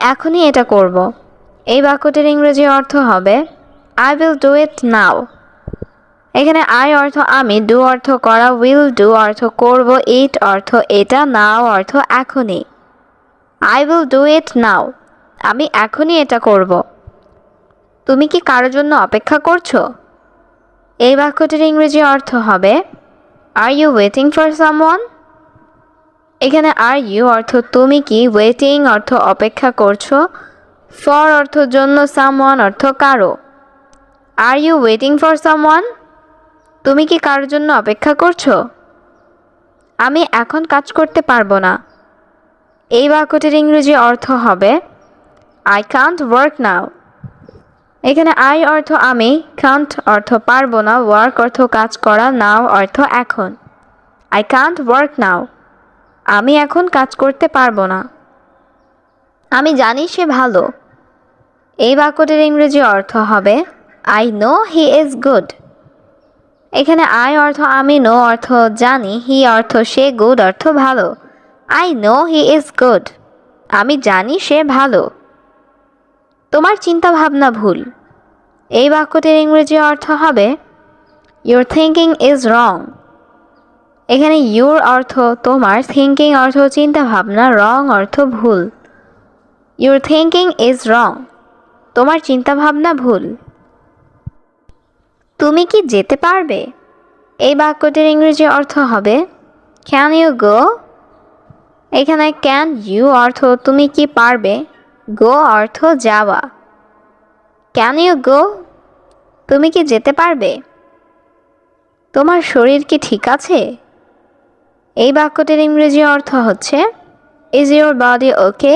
এখনই এটা করব। এই বাক্যটির ইংরেজি অর্থ হবে I will do it now। এখানে I অর্থ আমি, do অর্থ করা, will do অর্থ করব, it অর্থ এটা, now অর্থ এখনই। I will do it now। আমি এখনই এটা করব। তুমি কি কারোর জন্য অপেক্ষা করছো? এই বাক্যটির ইংরেজি অর্থ হবে Are you waiting for someone? এখানে আর ইউ অর্থ তুমি কি, ওয়েটিং অর্থ অপেক্ষা করছো, ফর অর্থ জন্য, সামওয়ান অর্থ কারো। Are you waiting for someone? তুমি কি কারোর জন্য অপেক্ষা করছো? আমি এখন কাজ করতে পারবো না। এই বাক্যটির ইংরেজি অর্থ হবে আই কান্ট ওয়ার্ক নাও। এখানে আই অর্থ আমি, কান্ট অর্থ পারবো না, ওয়ার্ক অর্থ কাজ করা, নাও অর্থ এখন। আই কান্ট ওয়ার্ক নাও। আমি এখন কাজ করতে পারবো না। আমি জানি সে ভালো। এই বাক্যটির ইংরেজি অর্থ হবে I know he is good. এখানে আই অর্থ আমি, নো অর্থ জানি, হি অর্থ সে, গুড অর্থ ভালো। I know he is good. আমি জানি সে ভালো। তোমার চিন্তা ভাবনা ভুল। এই বাক্যটির ইংরেজি অর্থ হবে ইউর থিঙ্কিং ইজ রং। এখানে ইউর অর্থ তোমার, থিঙ্কিং অর্থ চিন্তা ভাবনা, রং অর্থ ভুল। Your thinking is wrong. তোমার চিন্তা ভাবনা ভুল। তুমি কি যেতে পারবে? এই বাক্যটির ইংরেজি অর্থ হবে ক্যান ইউ গো। এখানে ক্যান ইউ অর্থ তুমি কি পারবে, গো অর্থ যাওয়া। Can you go? তুমি কি যেতে পারবে? তোমার শরীর কি ঠিক আছে? এই বাক্যটির ইংরেজি অর্থ হচ্ছে ইজ ইউর বডি ওকে।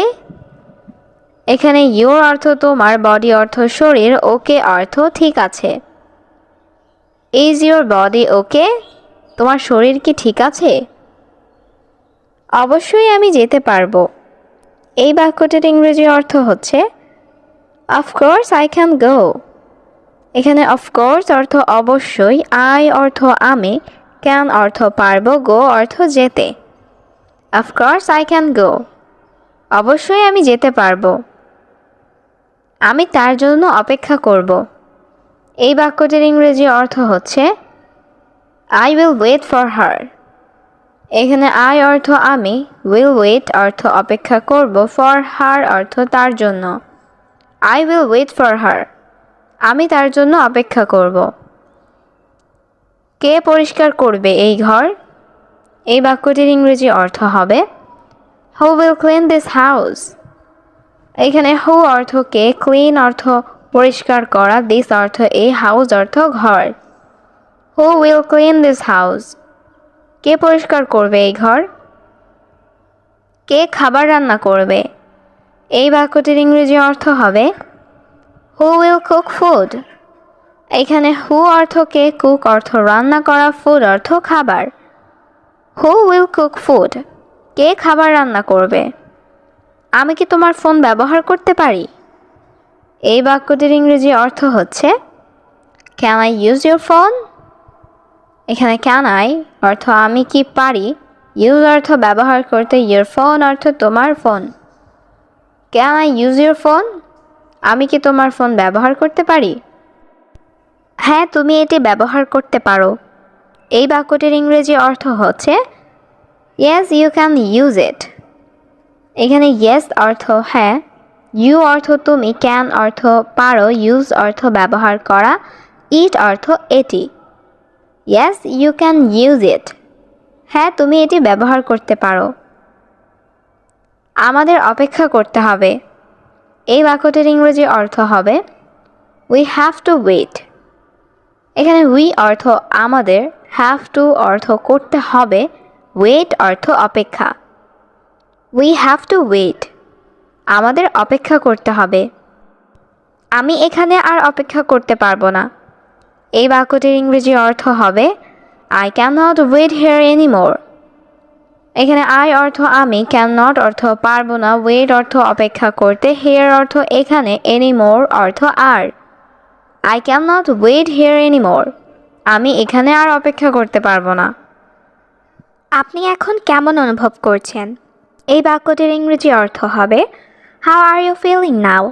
এখানে ইউর অর্থ তোমার, বডি অর্থ শরীর, ওকে অর্থ ঠিক আছে। Is your body okay? তোমার শরীর কি ঠিক আছে? অবশ্যই আমি যেতে পারবো। এই বাক্যটির ইংরেজি অর্থ হচ্ছে অফকোর্স আই ক্যান গো। এখানে অফকোর্স অর্থ অবশ্যই, আই অর্থ আমি, ক্যান অর্থ পারবো, গো অর্থ যেতে। Of course I can go. অবশ্যই আমি যেতে পারবো। আমি তার জন্য অপেক্ষা করব। এই বাক্যটির ইংরেজি অর্থ হচ্ছে I will wait for her. এখানে আই অর্থ আমি, উইল ওয়েট অর্থ অপেক্ষা করব, ফর হার অর্থ তার জন্য। I will wait for her. আমি তার জন্য অপেক্ষা করব। কে পরিষ্কার করবে এই ঘর? এই বাক্যটির ইংরেজি অর্থ হবে হু উইল ক্লিন দিস হাউস। এখানে হু অর্থ কে, ক্লিন অর্থ পরিষ্কার করা, দিস অর্থ এই, হাউস অর্থ ঘর। Who will clean this house? কে পরিষ্কার করবে এই ঘর? কে খাবার রান্না করবে? এই বাক্যটির ইংরেজি অর্থ হবে হু উইল কুক ফুড। এখানে হু অর্থ কে, কুক অর্থ রান্না করা, ফুড অর্থ খাবার। Who will cook food? কে খাবার রান্না করবে? আমি কি তোমার ফোন ব্যবহার করতে পারি? এই বাক্যটির ইংরেজি অর্থ হচ্ছে can I use your phone? এখানে ক্যান আই অর্থ আমি কি পারি, ইউজ অর্থ ব্যবহার করতে, ইউর ফোন অর্থ তোমার phone. Can I use your phone? আমি কি তোমার ফোন ব্যবহার করতে পারি? হ্যাঁ, তুমি এটি ব্যবহার করতে পারো। এই বাক্যটির ইংরেজি অর্থ হচ্ছে yes you can use it. এখানে ইয়েস অর্থ হ্যাঁ, ইউ অর্থ তুমি, ক্যান অর্থ পারো, ইউজ অর্থ ব্যবহার করা, ইট অর্থ এটি। Yes you can use it. হ্যাঁ, তুমি এটি ব্যবহার করতে পারো। আমাদের অপেক্ষা করতে হবে। এই বাক্যটির ইংরেজি অর্থ হবে উই হ্যাভ টু ওয়েট। এখানে উই অর্থ আমাদের, হ্যাভ টু অর্থ করতে হবে, ওয়েট অর্থ অপেক্ষা। We have to wait. আমাদের অপেক্ষা করতে হবে। আমি এখানে আর অপেক্ষা করতে পারবো না। এই বাক্যটির ইংরেজি অর্থ হবে I can not wait here anymore. এখানে আই অর্থ আমি, ক্যান নট অর্থ পারবো না, ওয়েট অর্থ অপেক্ষা করতে, হিয়ার অর্থ এখানে, এনিমোর অর্থ আর। I can not wait here anymore. আমি এখানে আর অপেক্ষা করতে পারবো না। আপনি এখন কেমন অনুভব করছেন? এই বাক্যটির ইংরেজি অর্থ হবে how are you feeling now?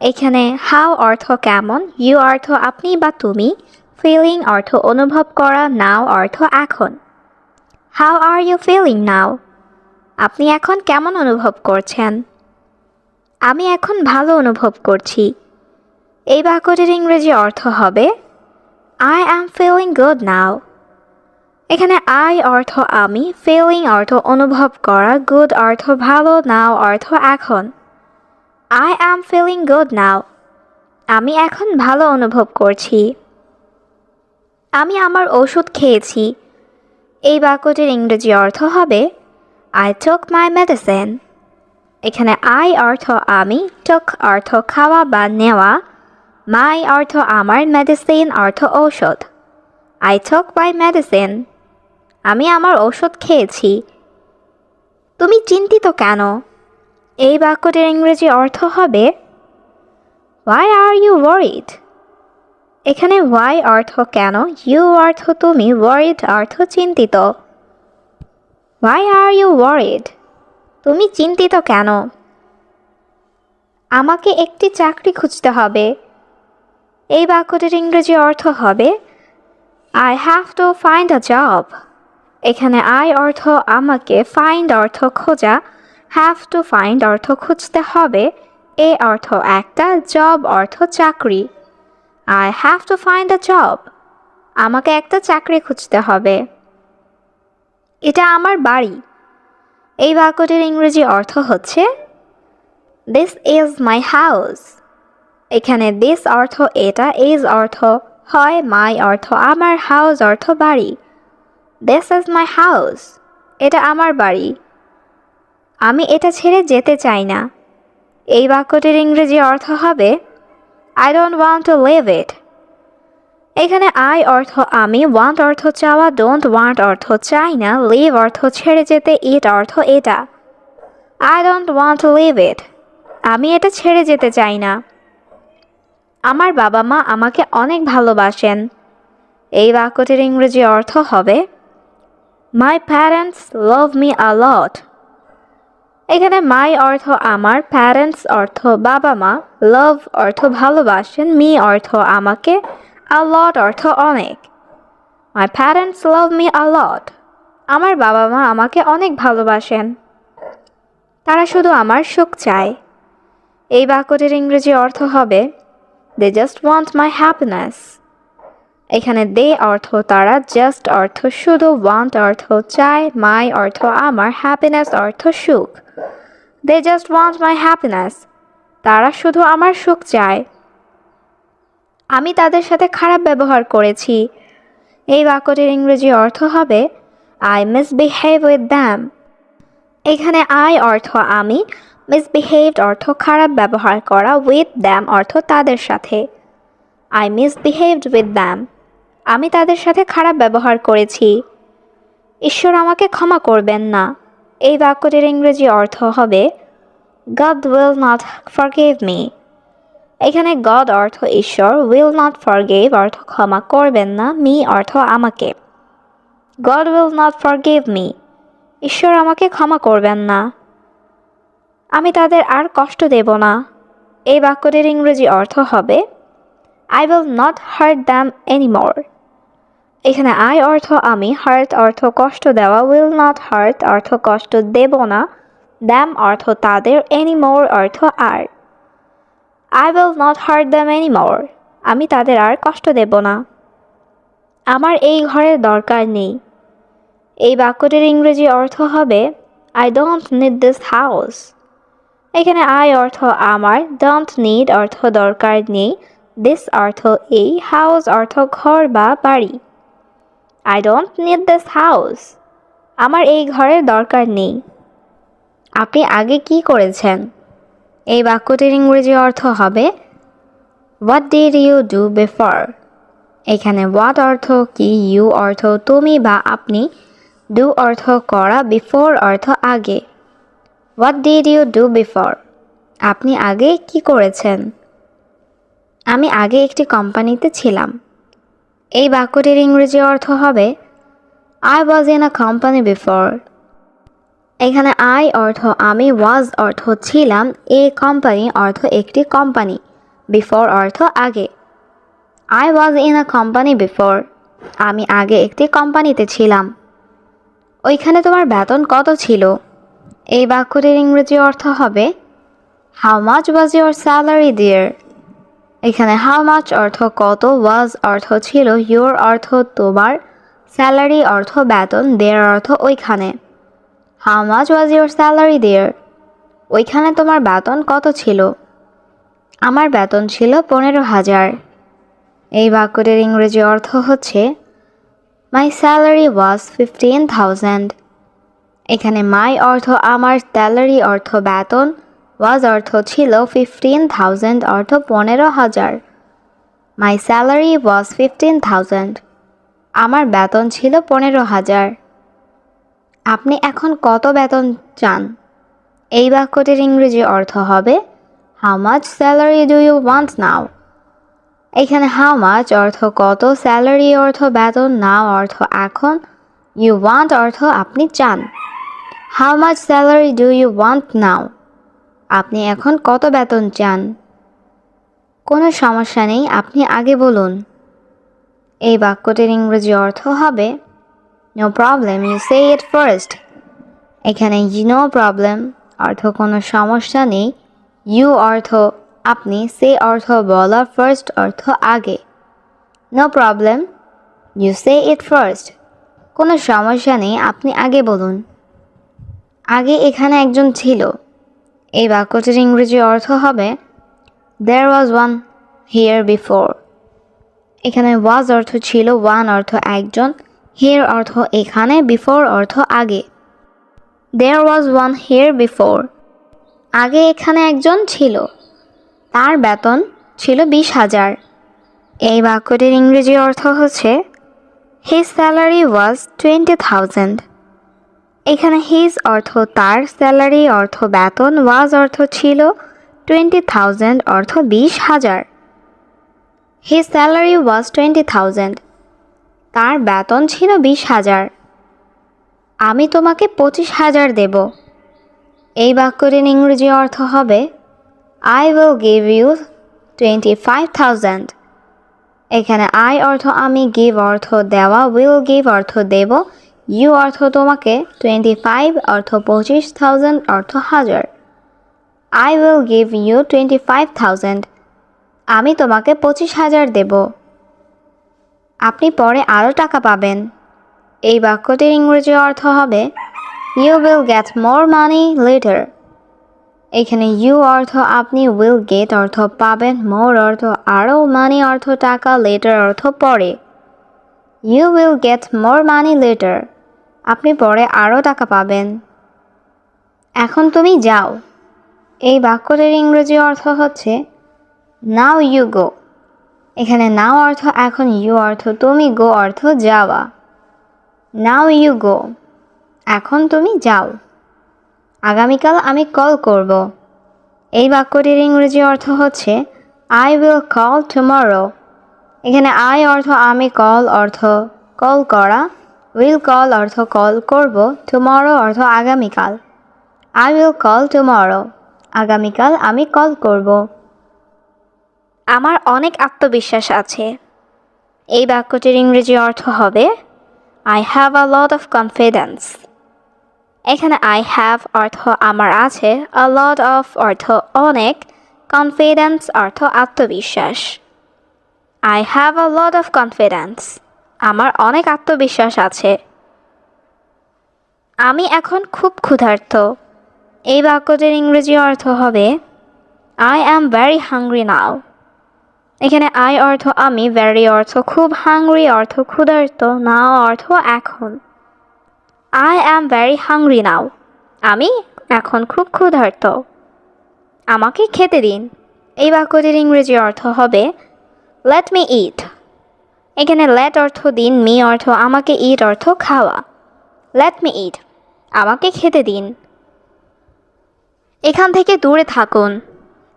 এখানে হাউ অর্থ কেমন, ইউ অর্থ আপনি বা তুমি, ফিলিং অর্থ অনুভব করা, নাও অর্থ এখন। How are you feeling now? আপনি এখন কেমন অনুভব করছেন? আমি এখন ভালো অনুভব করছি। এই বাক্যটির ইংরেজি অর্থ হবে I am feeling good now. এখানে আই অর্থ আমি, ফিলিং অর্থ অনুভব করা, গুড অর্থ ভালো, নাও অর্থ এখন। I am feeling good now. আমি এখন ভালো অনুভব করছি। আমি আমার ওষুধ খেয়েছি। এই বাক্যটির ইংরেজি অর্থ হবে আই টুক মাই মেডিসিন। এখানে আই অর্থ আমি, টুক অর্থ খাওয়া বা নেওয়া, মাই অর্থ আমার, মেডিসিন অর্থ ঔষধ। I took my medicine. আমি আমার ওষুধ খেয়েছি। তুমি চিন্তিত কেন? এই বাক্যটির ইংরেজি অর্থ হবে হোয়াই আর ইউ ওয়ারিড? এখানে হোয়াই অর্থ কেন, ইউ অর্থ তুমি, ওয়ারিড অর্থ চিন্তিত। Why are you worried? তুমি চিন্তিত কেন? আমাকে একটি চাকরি খুঁজতে হবে। এই বাক্যটির ইংরেজি অর্থ হবে I have to find a job. এখানে আই অর্থ আমাকে, ফাইন্ড অর্থ খোঁজা, হ্যাভ টু ফাইন্ড অর্থ খুঁজতে হবে, এ অর্থ একটা, জব অর্থ চাকরি। I have to find a job. আমাকে একটা চাকরি খুঁজতে হবে। এটা আমার বাড়ি। এই বাক্যটির ইংরেজি অর্থ হচ্ছে দিস ইজ মাই হাউস। এখানে দিস অর্থ এটা, ইজ অর্থ হয়, মাই অর্থ আমার, হাউস অর্থ বাড়ি। This is my house. এটা আমার বাড়ি। আমি এটা ছেড়ে যেতে চাই না। এই বাক্যটির ইংরেজি অর্থ হবে I don't want to leave it. এখানে আই অর্থ আমি, ওয়ান্ট অর্থ চাওয়া, ডোন্ট ওয়ান্ট অর্থ চাই না, লিভ অর্থ ছেড়ে যেতে, ইট অর্থ এটা। I don't want to leave it. আমি এটা ছেড়ে যেতে চাই না। আমার বাবা মা আমাকে অনেক ভালোবাসেন। এই বাক্যটির ইংরেজি অর্থ হবে মাই প্যারেন্টস লাভ মি আ লট। এখানে মাই অর্থ আমার, প্যারেন্টস অর্থ বাবা মা, লাভ অর্থ ভালোবাসেন, মি অর্থ আমাকে, আ লট অর্থ অনেক। My parents love me a lot. আমার বাবা মা আমাকে অনেক ভালোবাসেন। তারা শুধু আমার সুখ চায়। এই বাক্যটির ইংরেজি অর্থ হবে they just want my happiness. এখানে দে অর্থ তারা, জাস্ট অর্থ শুধু, ওয়ান্ট অর্থ চায়, মাই অর্থ আমার, হ্যাপিনেস অর্থ সুখ। They just want my happiness. তারা শুধু আমার সুখ চায়। আমি তাদের সাথে খারাপ ব্যবহার করেছি। এই বাক্যটির ইংরেজি অর্থ হবে আই মিসবিহেভ উইথ দ্যাম। এখানে আই অর্থ আমি, মিসবিহেভড অর্থ খারাপ ব্যবহার করা, উইথ দ্যাম অর্থ তাদের সাথে। I misbehaved with them. আমি তাদের সাথে খারাপ ব্যবহার করেছি। ঈশ্বর আমাকে ক্ষমা করবেন না। এই বাক্যটির ইংরেজি অর্থ হবে God will not forgive me। এখানে God অর্থ ঈশ্বর, will not forgive অর্থ ক্ষমা করবেন না, me অর্থ আমাকে। God will not forgive me। ঈশ্বর আমাকে ক্ষমা করবেন না। আমি তাদের আর কষ্ট দেব না। এই বাক্যটির ইংরেজি অর্থ হবে I will not hurt them anymore। এখানে আই অর্থ আমি, হার্ট অর্থ কষ্ট দেওয়া, will not hurt অর্থ কষ্ট দেব না, them অর্থ তাদের, anymore অর্থ আর। I will not hurt them anymore। আমি তাদের আর কষ্ট দেব না। আমার এই ঘরের দরকার নেই। এই বাক্যটির ইংরেজি অর্থ হবে I don't need this house। এখানে আই অর্থ আমার, don't need অর্থ দরকার নেই, this অর্থ এই, house অর্থ ঘর বা বাড়ি। I don't need this house। আমার এই ঘরের দরকার নেই। আপনি আগে কি করেছেন? এই বাক্যটির ইংরেজি অর্থ হবে What did you do before? এখানে what অর্থ কি, you অর্থ তুমি বা আপনি, do অর্থ করা, before অর্থ আগে। What did you do before? আপনি আগে কি করেছেন? আমি আগে একটি কোম্পানিতে ছিলাম। এই বাক্যটির ইংরেজি অর্থ হবে I was in a company before। এখানে আই অর্থ আমি, ওয়াজ অর্থ ছিলাম, এ কোম্পানি অর্থ একটি কোম্পানি, বিফোর অর্থ আগে। I was in a company before, আমি আগে একটি কোম্পানিতে ছিলাম। ওইখানে তোমার বেতন কত ছিল? এই বাক্যটির ইংরেজি অর্থ হবে how much was your salary there. এখানে হাউ মাচ অর্থ কত, ওয়াজ অর্থ ছিল, ইউর অর্থ তোমার, স্যালারি অর্থ বেতন, দেয়ার অর্থ ওইখানে। How much was your salary there? ওইখানে তোমার বেতন কত ছিল? আমার বেতন ছিল 15,000। এই বাক্যটির ইংরেজি অর্থ হচ্ছে মাই স্যালারি ওয়াজ 15,000। এখানে মাই অর্থ আমার, স্যালারি অর্থ বেতন, ওয়াজ অর্থ ছিল, 15,000 অর্থ 15,000। মাই স্যালারি ওয়াজ 15,000। আমার বেতন ছিল 15,000। আপনি এখন কত বেতন চান? এই বাক্যটির ইংরেজি অর্থ হবে how much salary do you want now. এখানে হাউ মাচ অর্থ কত, স্যালারি অর্থ বেতন, নাও অর্থ এখন, ইউ ওয়ান্ট অর্থ আপনি চান। How much salary do you want now? আপনি এখন কত বেতন চান? কোনো সমস্যা নেই, আপনি আগে বলুন। এই বাক্যটির ইংরেজি অর্থ হবে no problem, you say it first. এখানে নো প্রবলেম অর্থ কোনো সমস্যা নেই, ইউ অর্থ আপনি, সে অর্থ বলা, ফার্স্ট অর্থ আগে। No problem, you say it first. কোনো সমস্যা নেই, আপনি আগে বলুন। আগে এখানে একজন ছিল। এই বাক্যটির ইংরেজি অর্থ হবে দেয়ার ওয়াজ ওয়ান হিয়ার বিফোর। এখানে ওয়াজ অর্থ ছিল, ওয়ান অর্থ একজন, হিয়ার অর্থ এখানে, বিফোর অর্থ আগে। দেয়ার ওয়াজ ওয়ান হিয়ার বিফোর। আগে এখানে একজন ছিল, তার বেতন ছিল 20,000। এই বাক্যটির ইংরেজি অর্থ হচ্ছে হিজ স্যালারি ওয়াজ 20,000। এখানে হিজ অর্থ তার, স্যালারি অর্থ বেতন, ওয়াজ অর্থ ছিল, 20,000 অর্থ 20,000। হিজ স্যালারি ওয়াজ 20,000। তার বেতন ছিল 20,000। আমি তোমাকে 25,000 দেব। এই বাক্যটির ইংরেজি অর্থ হবে আই উইল গিভ ইউ 25,000। এখানে আই অর্থ আমি, গিভ অর্থ দেওয়া, উইল গিভ অর্থ দেব, ইউ অর্থ তোমাকে, 25 অর্থ 25,000 অর্থ হাজার। I will give you 25,000। আমি তোমাকে 25,000 দেব। আপনি পরে আরও টাকা পাবেন। এই বাক্যটির ইংরেজি অর্থ হবে you will get more money later. এখানে ইউ অর্থ আপনি, উইল গেট অর্থ পাবেন, মোর অর্থ আরও, মানি অর্থ টাকা, লেটার অর্থ পরে। You will get more money later. আপনি পরে আরও টাকা পাবেন। এখন তুমি যাও। এই বাক্যটির ইংরেজি অর্থ হচ্ছে নাও ইউ গো। এখানে নাও অর্থ এখন, ইউ অর্থ তুমি, গো অর্থ যাওয়া। Now you go. এখন তুমি যাও। আগামীকাল আমি কল করব। এই বাক্যটির ইংরেজি অর্থ হচ্ছে আই উইল কল টুমরো। এখানে আই অর্থ আমি, কল অর্থ কল করা, উইল কল অর্থ কল করব, টুমরো অর্থ আগামীকাল। I will call tomorrow. আগামীকাল আমি কল করব। আমার অনেক আত্মবিশ্বাস আছে। এই বাক্যটির ইংরেজি অর্থ হবে I have a lot of confidence. এখানে আই হ্যাভ অর্থ আমার আছে, আ লট অফ অর্থ অনেক, কনফিডেন্স অর্থ আত্মবিশ্বাস। I have a lot of confidence. আমার অনেক আত্মবিশ্বাস আছে। আমি এখন খুব ক্ষুধার্ত। এই বাক্যটির ইংরেজি অর্থ হবে I am very hungry now. এখানে আই অর্থ আমি, ভেরি অর্থ খুব, হাংরি অর্থ ক্ষুধার্ত, নাও অর্থ এখন। I am very hungry now. আমি এখন খুব ক্ষুধার্ত। আমাকে খেতে দিন। এই বাক্যটির ইংরেজি অর্থ হবে লেট মি ইট। এখানে লেট অর্থ দিন, মি অর্থ আমাকে, ইট অর্থ খাওয়া। লেট মি ইট। আমাকে খেতে দিন। এখান থেকে দূরে থাকুন।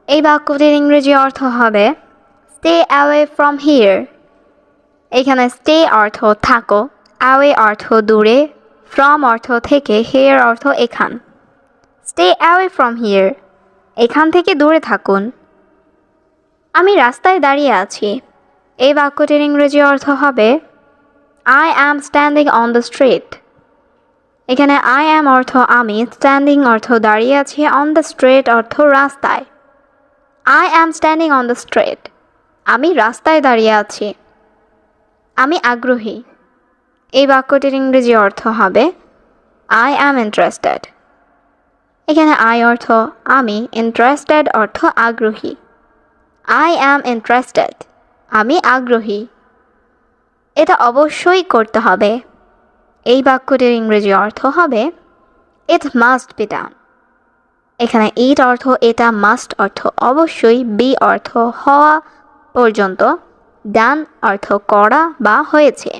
এই বাক্যটির ইংরেজি অর্থ হবে স্টে অ্যাওয়ে ফ্রম হিয়ার। এখানে স্টে অর্থ থাকো, অ্যাওয়ে অর্থ দূরে, ফ্রম অর্থ থেকে, হেয়ার অর্থ এখান। স্টে অ্যাওয়ে ফ্রম হিয়ার, এখান থেকে দূরে থাকুন। আমি রাস্তায় দাঁড়িয়ে আছি। এই বাক্যটির ইংরেজি অর্থ হবে I am standing on the street. এখানে আই অ্যাম অর্থ আমি, স্ট্যান্ডিং অর্থ দাঁড়িয়ে আছি, অন দ্য স্ট্রিট অর্থ রাস্তায়। I am standing on the street, আমি রাস্তায় দাঁড়িয়ে আছি। আমি আগ্রহী। এই বাক্যটির ইংরেজি অর্থ হবে আই অ্যাম ইন্টারেস্টেড। এখানে আই অর্থ আমি, ইন্টারেস্টেড অর্থ আগ্রহী। আই অ্যাম ইন্টারেস্টেড, আমি আগ্রহী। এটা অবশ্যই করতে হবে। এই বাক্যটির ইংরেজি অর্থ হবে ইট মাস্ট বি ডান। এখানে ইট অর্থ এটা, মাস্ট অর্থ অবশ্যই, বি অর্থ হওয়া পর্যন্ত, ডান অর্থ করা বা হয়েছে।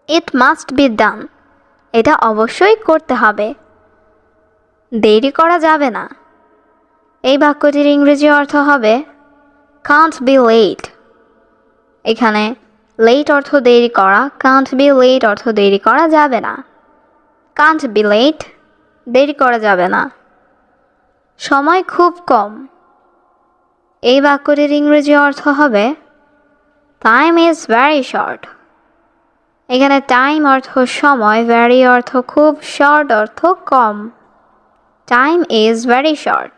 ইট মাস্ট বি ডান, এটা অবশ্যই করতে হবে। দেরি করা যাবে না। এই বাক্যটির ইংরেজি অর্থ হবে কান্ট বি লেট। এখানে লেট অর্থ দেরি করা, কান্ট বি লেট অর্থ দেরি করা যাবে না। কান্ট বি লেট, দেরি করা যাবে না। সময় খুব কম। এই বাক্যটির ইংরেজি অর্থ হবে টাইম ইজ ভ্যারি শর্ট। এখানে টাইম অর্থ সময়, ভ্যারি অর্থ খুব, শর্ট অর্থ কম। টাইম ইজ ভ্যারি শর্ট,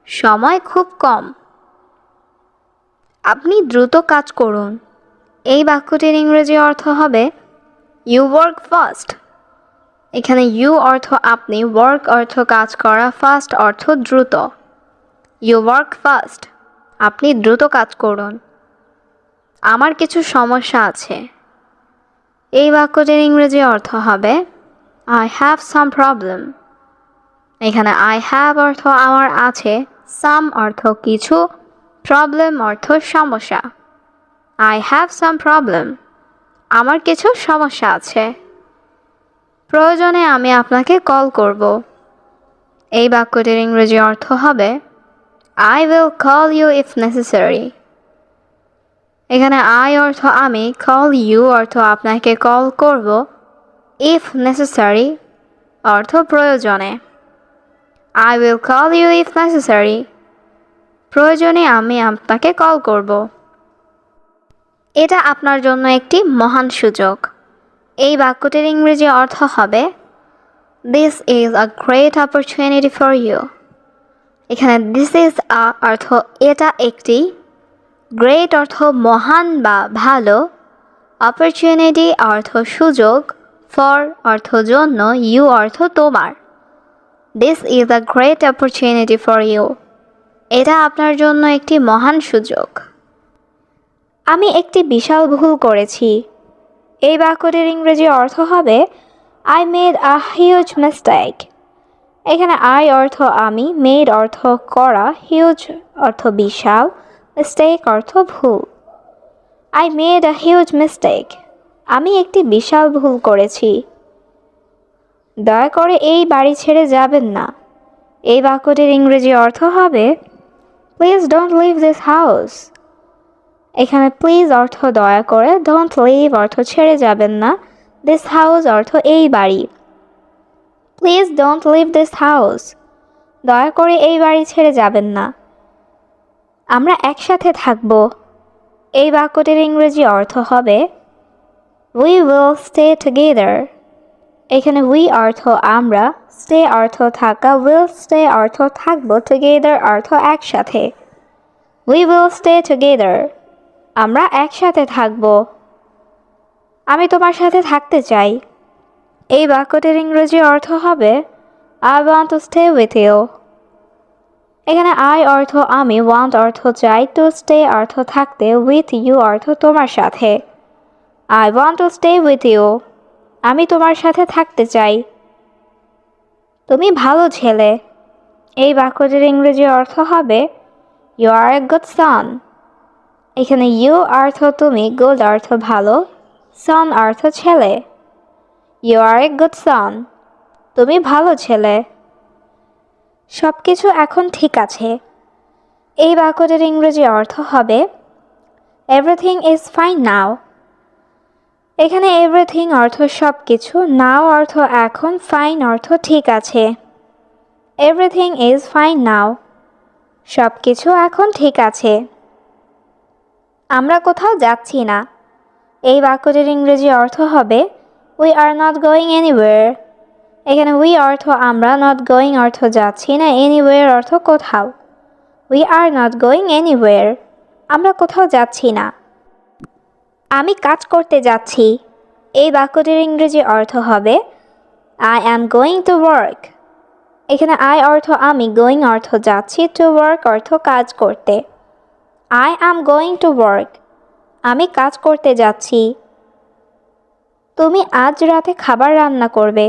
সময় খুব কম। আপনি দ্রুত কাজ করুন। এই বাক্যটির ইংরেজি অর্থ হবে ইউ ওয়ার্ক ফাস্ট। এখানে ইউ অর্থ আপনি, ওয়ার্ক অর্থ কাজ করা, ফাস্ট অর্থ দ্রুত। ইউ ওয়ার্ক ফাস্ট, আপনি দ্রুত কাজ করুন। আমার কিছু সমস্যা আছে। এই বাক্যটির ইংরেজি অর্থ হবে আই হ্যাভ সাম প্রবলেম। এখানে আই হ্যাভ অর্থ আমার আছে, সাম অর্থ কিছু, প্রবলেম অর্থ সমস্যা। আই হ্যাভ সাম প্রবলেম, আমার কিছু সমস্যা আছে। প্রয়োজনে আমি আপনাকে কল করব। এই বাক্যটির ইংরেজি অর্থ হবে I will call you if necessary. এখানে আই অর্থ আমি, কল ইউ অর্থ আপনাকে কল করব, ইফ নেসেসারি অর্থ প্রয়োজনে। I will call you if necessary, প্রয়োজনে আমি আপনাকে কল করব। এটা আপনার জন্য একটি মহান সুযোগ। এই বাক্যটির ইংরেজি অর্থ হবে this is a great opportunity for you. এখানে দিস ইজ আ অর্থ এটা একটি, গ্রেট অর্থ মহান বা ভালো, অপরচুনিটি অর্থ সুযোগ, ফর অর্থ জন্য, ইউ অর্থ তোমার। This is a great opportunity for you, এটা আপনার জন্য একটি মহান সুযোগ। আমি একটি বিশাল ভুল করেছি। এই বাক্যটির ইংরেজি অর্থ হবে I made a huge mistake. এখানে আই অর্থ আমি, মেড অর্থ করা, হিউজ অর্থ বিশাল, মিস্টেক অর্থ ভুল। I made a huge mistake, আমি একটি বিশাল ভুল করেছি। দয়া করে এই বাড়ি ছেড়ে যাবেন না। এই বাক্যটির ইংরেজি অর্থ হবে please don't leave this house. এখানে প্লিজ অর্থ দয়া করে, ডোন্ট লিভ অর্থ ছেড়ে যাবেন না, দিস হাউস অর্থ এই বাড়ি। Please don't leave this house, দয়া করে এই বাড়ি ছেড়ে যাবেন না। আমরা একসাথে থাকব। এই বাক্যটির ইংরেজি অর্থ হবে উই উইল স্টে টুগেদার। এখানে উই অর্থ আমরা, স্টে অর্থ থাকা, উইল স্টে অর্থ থাকব, টুগেদার অর্থ একসাথে। উই উইল স্টে টুগেদার, আমরা একসাথে থাকব। আমি তোমার সাথে থাকতে চাই। এই বাক্যটির ইংরেজি অর্থ হবে I want to stay with you. এখানে আই অর্থ আমি, ওয়ান্ট অর্থ চাই, টু স্টে অর্থ থাকতে, উইথ ইউ অর্থ তোমার সাথে। I want to stay with you, আমি তোমার সাথে থাকতে চাই। তুমি ভালো ছেলে। এই বাক্যটির ইংরেজি অর্থ হবে ইউ আর এ গুড সন। এখানে ইউ অর্থ তুমি, গুড অর্থ ভালো, সন অর্থ ছেলে। ইউ আর এ গুড সন, তুমি ভালো ছেলে। সব কিছু এখন ঠিক আছে। এই বাক্যটির ইংরেজি অর্থ হবে এভরিথিং ইজ ফাইন নাও। এখানে এভরিথিং অর্থ সব কিছু, নাও অর্থ এখন, ফাইন অর্থ ঠিক আছে। এভরিথিং ইজ ফাইন নাও, সব কিছু এখন ঠিক আছে। আমরা কোথাও যাচ্ছি না। এই বাক্যটির ইংরেজি অর্থ হবে we are not going anywhere. এখানে উই অর্থ আমরা, নট গোয়িং অর্থ যাচ্ছি না, এনিওয়্যার অর্থ কোথাও। We are not going anywhere, আমরা কোথাও যাচ্ছি না। আমি কাজ করতে যাচ্ছি। এই বাক্যটির ইংরেজি অর্থ হবে I am going to work. এখানে আই অর্থ আমি, গোয়িং অর্থ যাচ্ছি, টু ওয়ার্ক অর্থ কাজ করতে। I am going to work, আমি কাজ করতে যাচ্ছি। তুমি আজ রাতে খাবার রান্না করবে।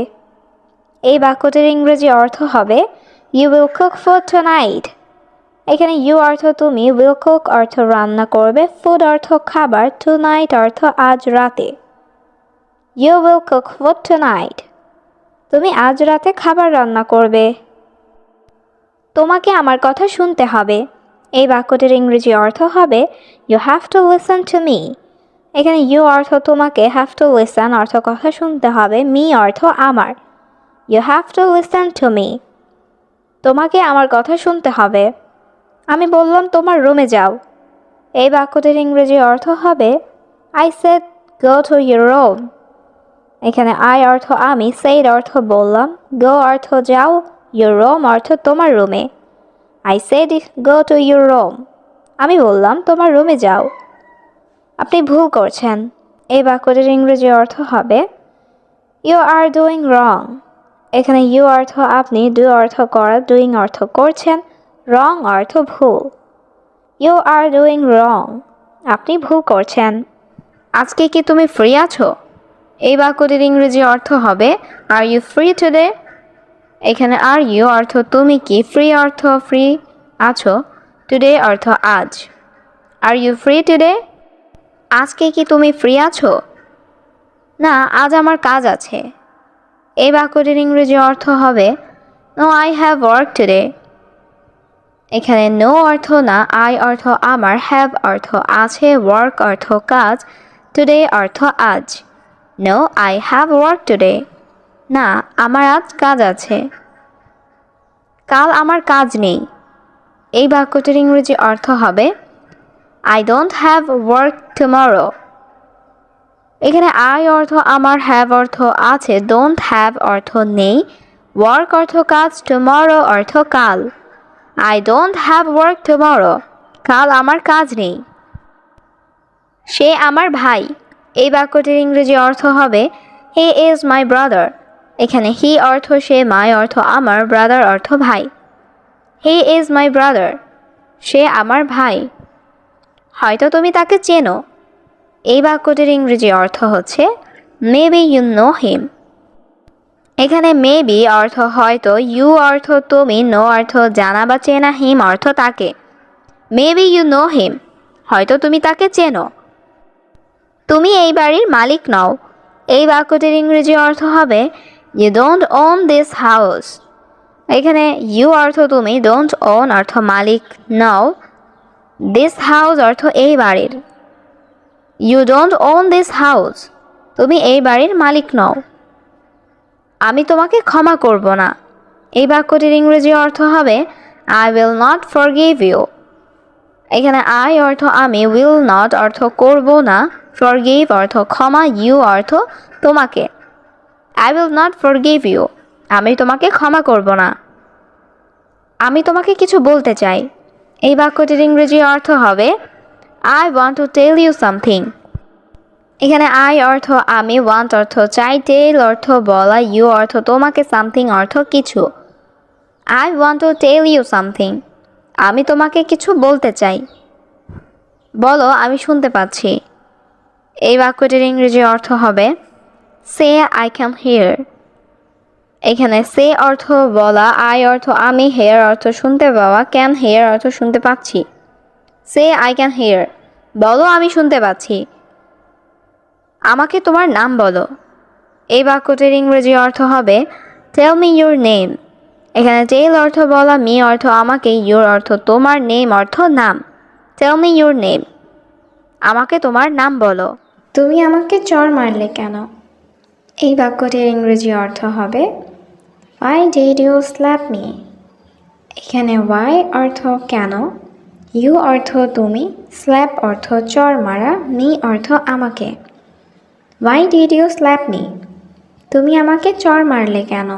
এই বাক্যটির ইংরেজি অর্থ হবে you will cook food tonight. এখানে ইউ অর্থ তুমি, উইল কুক অর্থ রান্না করবে, ফুড অর্থ খাবার, টুনাইট অর্থ আজ রাতে। You will cook food tonight, তুমি আজ রাতে খাবার রান্না করবে। তোমাকে আমার কথা শুনতে হবে। এই বাক্যটির ইংরেজি অর্থ হবে you have to listen to me. এখানে ইউ অর্থ তোমাকে, হ্যাভ টু লিসেন অর্থ কথা শুনতে হবে, মি অর্থ আমার। You have to listen to me, তোমাকে আমার কথা শুনতে হবে। আমি বললাম তোমার রুমে যাও। এই বাক্যটির ইংরেজি অর্থ হবে I said go to your room. এখানে আই অর্থ আমি, সেইড অর্থ বললাম, গো অর্থ যাও, ইউর রুম অর্থ তোমার রুমে। I said go to your room, আমি বললাম তোমার রুমে যাও। আপনি ভুল করছেন। এই বাক্যটির ইংরেজি অর্থ হবে ইউ আর ডুইং রং। এখানে ইউ অর্থ আপনি, ডু অর্থ করা, ডুইং অর্থ করছেন, রং অর্থ ভুল। ইউ আর ডুইং রং, আপনি ভুল করছেন। আজকে কি তুমি ফ্রি আছো? এই বাক্যটির ইংরেজি অর্থ হবে আর ইউ ফ্রি টুডে। এখানে আর ইউ অর্থ তুমি কি, ফ্রি অর্থ ফ্রি আছো, টুডে অর্থ আজ। আর ইউ ফ্রি টুডে, আজকে কি তুমি ফ্রি আছো? না, আজ আমার কাজ আছে। এই বাক্যটির ইংরেজি অর্থ হবে no I have work today. এখানে নো অর্থ না, আই অর্থ আমার, হ্যাভ অর্থ আছে, ওয়ার্ক অর্থ কাজ, টুডে অর্থ আজ। No I have work today, না আমার আজ কাজ আছে। কাল আমার কাজ নেই। এই বাক্যটির ইংরেজি অর্থ হবে I don't have work tomorrow. এখানে আই অর্থ আমার, হ্যাভ অর্থ আছে, ডোন্ট হ্যাভ অর্থ নেই, ওয়ার্ক অর্থ কাজ, টুমরো অর্থ কাল। I don't have work tomorrow, কাল আমার কাজ নেই। সে আমার ভাই। এই বাক্যটির ইংরেজি অর্থ হবে হি ইজ মাই ব্রাদার। এখানে হি অর্থ সে, মাই অর্থ আমার, ব্রাদার অর্থ ভাই। হি ইজ মাই ব্রাদার, সে আমার ভাই। হয়তো তুমি তাকে চেনো। এই বাক্যটির ইংরেজি অর্থ হচ্ছে মেবি ইউ নো হিম। এখানে মেবি অর্থ হয়তো, ইউ অর্থ তুমি, নো অর্থ জানা বা চেনা, হিম অর্থ তাকে। মেবি ইউ নো হিম, হয়তো তুমি তাকে চেনো। তুমি এই বাড়ির মালিক নও। এই বাক্যটির ইংরেজি অর্থ হবে you don't own this house. এখানে ইউ অর্থ তুমি, ডোন্ট ওন অর্থ মালিক নও, দিস হাউস অর্থ এই বাড়ির। You don't own this house, তুমি এই বাড়ির মালিক নও। আমি তোমাকে ক্ষমা করব না। এই বাক্যটির ইংরেজি অর্থ হবে I will not forgive you. এখানে আই অর্থ আমি, উইল নট অর্থ করব না, ফরগিভ অর্থ ক্ষমা, ইউ অর্থ তোমাকে। I will not forgive you, আমি তোমাকে ক্ষমা করব না। আমি তোমাকে কিছু বলতে চাই। এই বাক্যটির ইংরেজি অর্থ হবে I want to tell you something. এখানে আই অর্থ আমি, ওয়ান্ট অর্থ চাই, টেল অর্থ বলা, ইউ অর্থ তোমাকে, সামথিং অর্থ কিছু। I want to tell you something, আমি তোমাকে কিছু বলতে চাই। বলো, আমি শুনতে পাচ্ছি। এই বাক্যটির ইংরেজি অর্থ হবে সে আই ক্যান হিয়ার। এখানে সে অর্থ বলা, আই অর্থ আমি, হেয়ার অর্থ শুনতে পাওয়া, ক্যান হিয়ার অর্থ শুনতে পাচ্ছি। সে আই ক্যান হিয়ার, বলো আমি শুনতে পাচ্ছি। আমাকে তোমার নাম বলো। এই বাক্যটির ইংরেজি অর্থ হবে টেল মি ইউর নেম। এখানে টেল অর্থ বলা, মি অর্থ আমাকে, ইউর অর্থ তোমার, নেম অর্থ নাম। টেল মি ইউর নেম, আমাকে তোমার নাম বলো। তুমি আমাকে চড় মারলে কেন? এই বাক্যটির ইংরেজি অর্থ হবে Why did you slap me? এখানে why অর্থ কেন, you অর্থ তুমি, slap অর্থ চড় মারা, me অর্থ আমাকে। Why did you slap me? তুমি আমাকে চড় মারলে কেন?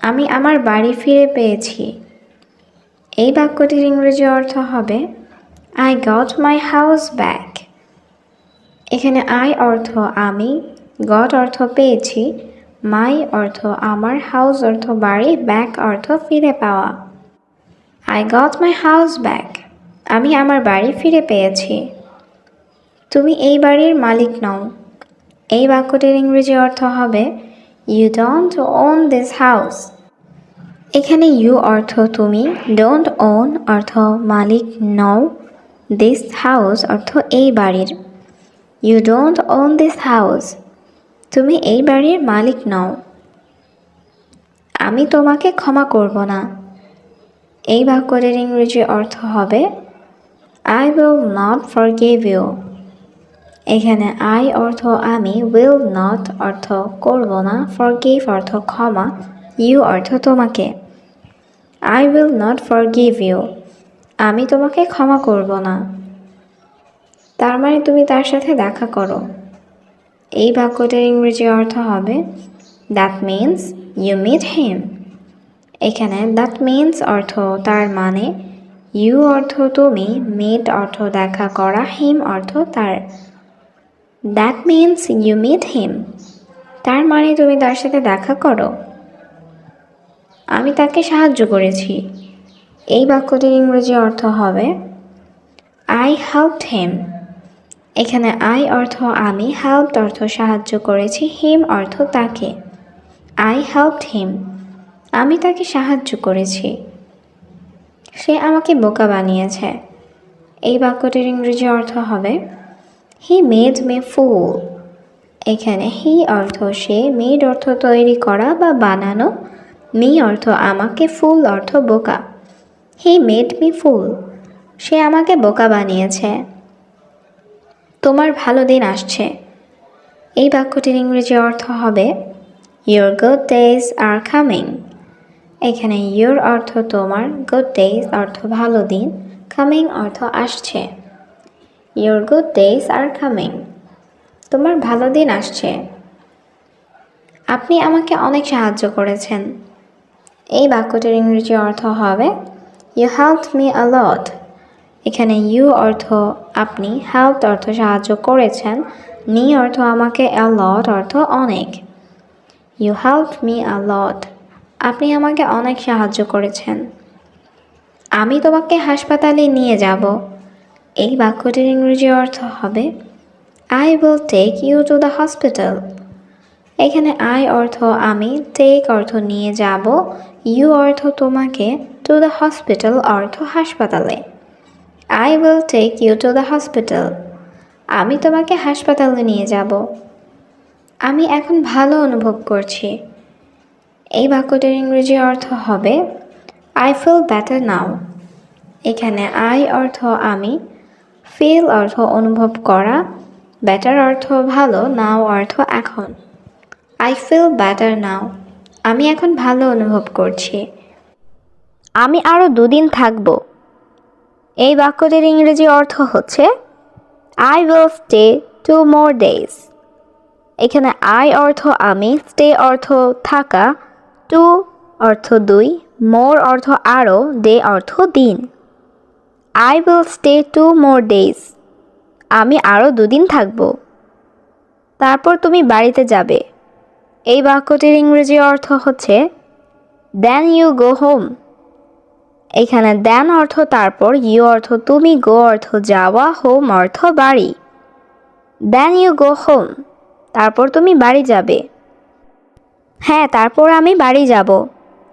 আমি আমার বাড়ি ফিরে পেয়েছি। এই বাক্যটির ইংরেজি অর্থ হবে I got my house back. এখানে I অর্থ আমি, got অর্থ পেয়েছি, my অর্থ আমার, house অর্থ বাড়ি, back অর্থ ফিরে পাওয়া। I got my house back. আমি আমার বাড়ি ফিরে পেয়েছি। তুমি এই বাড়ির মালিক নও। এই বাক্যটির ইংরেজি অর্থ হবে You don't own this house. এখানে you অর্থ তুমি, don't own অর্থ মালিক নও, this house অর্থ এই বাড়ির। You don't own this house. তুমি এই বাড়ির মালিক নও। আমি তোমাকে ক্ষমা করব না। এই বাক্যটির ইংরেজি অর্থ হবে I will not forgive you. এখানে I অর্থ আমি, will not অর্থ করব না, forgive অর্থ ক্ষমা, you অর্থ তোমাকে। I will not forgive you. আমি তোমাকে ক্ষমা করব না। তার মানে তুমি তার সাথে দেখা করো। এই বাক্যটির ইংরেজি অর্থ হবে That means you meet him. এখানে that means অর্থ তার মানে, you অর্থ তুমি, meet অর্থ দেখা করা, him অর্থ তার। That means you meet him. তার মানে তুমি তার সাথে দেখা করো। আমি তাকে সাহায্য করেছি। এই বাক্যটির ইংরেজি অর্থ হবে I helped him. এখানে I অর্থ আমি, helped অর্থ সাহায্য করেছি, him অর্থ তাকে। I helped him. আমি তাকে সাহায্য করেছি। সে আমাকে বোকা বানিয়েছে। এই বাক্যটির ইংরেজি অর্থ হবে He made me fool. এখানে he অর্থ সে, made অর্থ তৈরি করা বা বানানো, me অর্থ আমাকে, fool অর্থ বোকা। He made me fool. সে আমাকে বোকা বানিয়েছে। তোমার ভালো দিন আসছে। এই বাক্যটির ইংরেজি অর্থ হবে Your good days are coming. এখানে your অর্থ তোমার, good days অর্থ ভালো দিন, coming অর্থ আসছে। Your good days are coming. তোমার ভালো দিন আসছে। আপনি আমাকে অনেক সাহায্য করেছেন। এই বাক্যটির ইংরেজি অর্থ হবে You helped me a lot. এখানে you অর্থ আপনি, helped অর্থ সাহায্য করেছেন, me অর্থ আমাকে, a lot অর্থ অনেক। You helped me a lot. আপনি আমাকে অনেক সাহায্য করেছেন। আমি তোমাকে হাসপাতালে নিয়ে যাব। এই বাক্যটির ইংরেজি অর্থ হবে I will take you to the hospital. এখানে I অর্থ আমি, take অর্থ নিয়ে যাব, you অর্থ তোমাকে, to the hospital অর্থ হাসপাতালে। I will take you to the hospital. আমি তোমাকে হাসপাতালে নিয়ে যাব। আমি এখন ভালো অনুভব করছি। এই বাক্যটির ইংরেজি অর্থ হবে I feel better now. এখানে I অর্থ আমি, feel অর্থ অনুভব করা, better অর্থ ভালো, now অর্থ এখন। I feel better now. আমি এখন ভালো অনুভব করছি। আমি আরও 2 দিন থাকব। এই বাক্যটির ইংরেজি অর্থ হচ্ছে I will stay 2 more days. এখানে I অর্থ আমি, stay অর্থ থাকা, 2 অর্থ 2, more অর্থ আরও, day অর্থ দিন। I will stay 2 more days. আমি আরও 2 দিন থাকব। তারপর তুমি বাড়িতে যাবে। এই বাক্যটির ইংরেজি অর্থ হচ্ছে Then you go home. এখানে then অর্থ তারপর, you অর্থ তুমি, go অর্থ যাওয়া, home অর্থ বাড়ি। Then you go home. তারপর তুমি বাড়ি যাবে। হ্যাঁ, তারপর আমি বাড়ি যাব।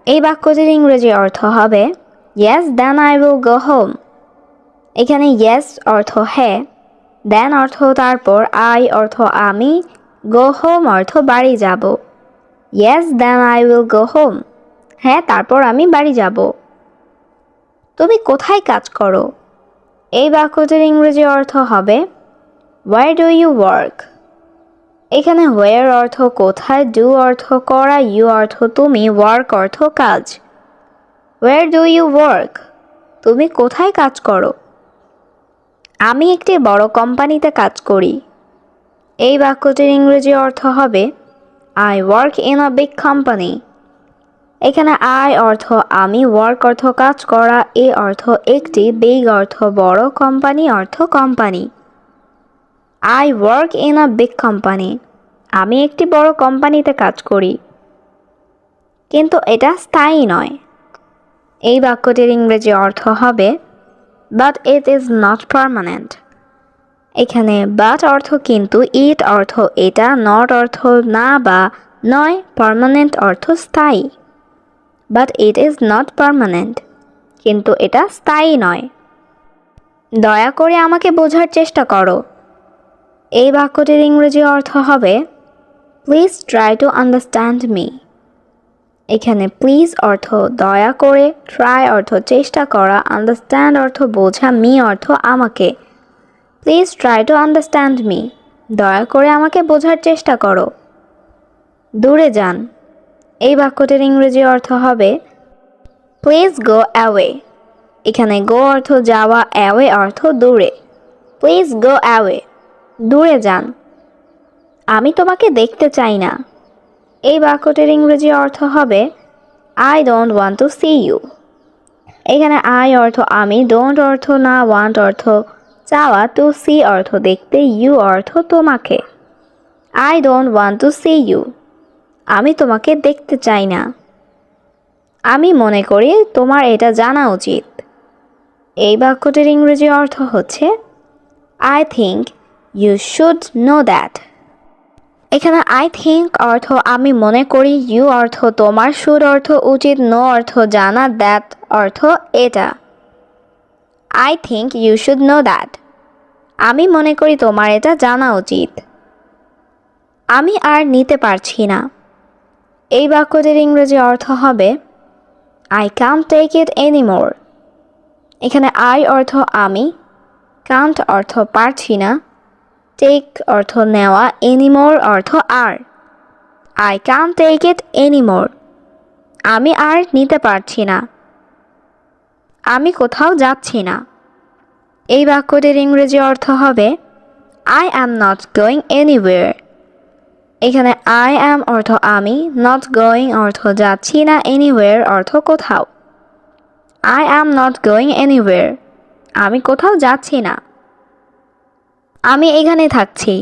এই বাক্যটির ইংরেজি অর্থ হবে Yes, then I will go home. এখানে yes অর্থ হ্যাঁ, then অর্থ তারপর, I অর্থ আমি, go home অর্থ বাড়ি যাব। Yes, then I will go home. হ্যাঁ, তারপর আমি বাড়ি যাব। তুমি কোথায় কাজ করো? এই বাক্যটির ইংরেজি অর্থ হবে Where do you work? এখানে where অর্থ কোথায়, do অর্থ করা, you অর্থ তুমি, work অর্থ কাজ। Where do you work? তুমি কোথায় কাজ করো? আমি একটি বড় কোম্পানিতে কাজ করি। এই বাক্যটির ইংরেজি অর্থ হবে I work in a big company. এখানে I অর্থ আমি, work অর্থ কাজ করা, a অর্থ একটি, big অর্থ বড়, কোম্পানি অর্থ company. I work in a big company. আমি একটি বড় কোম্পানিতে কাজ করি। কিন্তু এটা স্থায়ী নয়। এই বাক্যটির ইংরেজি অর্থ হবে But it is not permanent. এখানে but অর্থ কিন্তু, it অর্থ এটা, not অর্থ না বা নয়, permanent অর্থ স্থায়ী। But it is not permanent. কিন্তু এটা স্থায়ী নয়। দয়া করে আমাকে বোঝার চেষ্টা করো। এই বাক্যটির ইংরেজি অর্থ হবে Please try to understand me. এখানে প্লিজ অর্থ দয়া করে, ট্রাই অর্থ চেষ্টা করা, আন্ডারস্ট্যান্ড অর্থ বোঝা, মি অর্থ আমাকে। Please try to understand me. দয়া করে আমাকে বোঝার চেষ্টা করো। দূরে যান। এই বাক্যটির ইংরেজি অর্থ হবে প্লিজ গো অ্যাওয়ে। এখানে গো অর্থ যাওয়া, অ্যাওয়ে অর্থ দূরে। Please go away. দূরে যান। আমি তোমাকে দেখতে চাই না। এই বাক্যটির ইংরেজি অর্থ হবে I don't want to see you. এখানে I অর্থ আমি, don't অর্থ না, want অর্থ চাওয়া, to see অর্থ দেখতে, you অর্থ তোমাকে। I don't want to see you. আমি তোমাকে দেখতে চাই না। আমি মনে করি তোমার এটা জানা উচিত। এই বাক্যটির ইংরেজি অর্থ হচ্ছে I think you should know that. এখানে I think অর্থ আমি মনে করি, you অর্থ তোমার, should অর্থ উচিত, know অর্থ জানা, that অর্থ এটা। I think you should know that. আমি মনে করি তোমার এটা জানা উচিত। আমি আর নিতে পারছি না। এই বাক্যটির ইংরেজি অর্থ হবে I can't take it anymore. এখানে I অর্থ আমি, can't অর্থ পারছি না, take অর্থ নেওয়া, anymore অর্থ আর। I can't take it anymore. আমি আর নিতে পারছি না। আমি কোথাও যাচ্ছি না। এই বাক্যটির ইংরেজি অর্থ হবে I am not going anywhere. এখানে I am অর্থ আমি, not going অর্থ যাচ্ছি না, anywhere অর্থ কোথাও। I am not going anywhere. আমি কোথাও যাচ্ছি না। আমি এখানে থাকছি।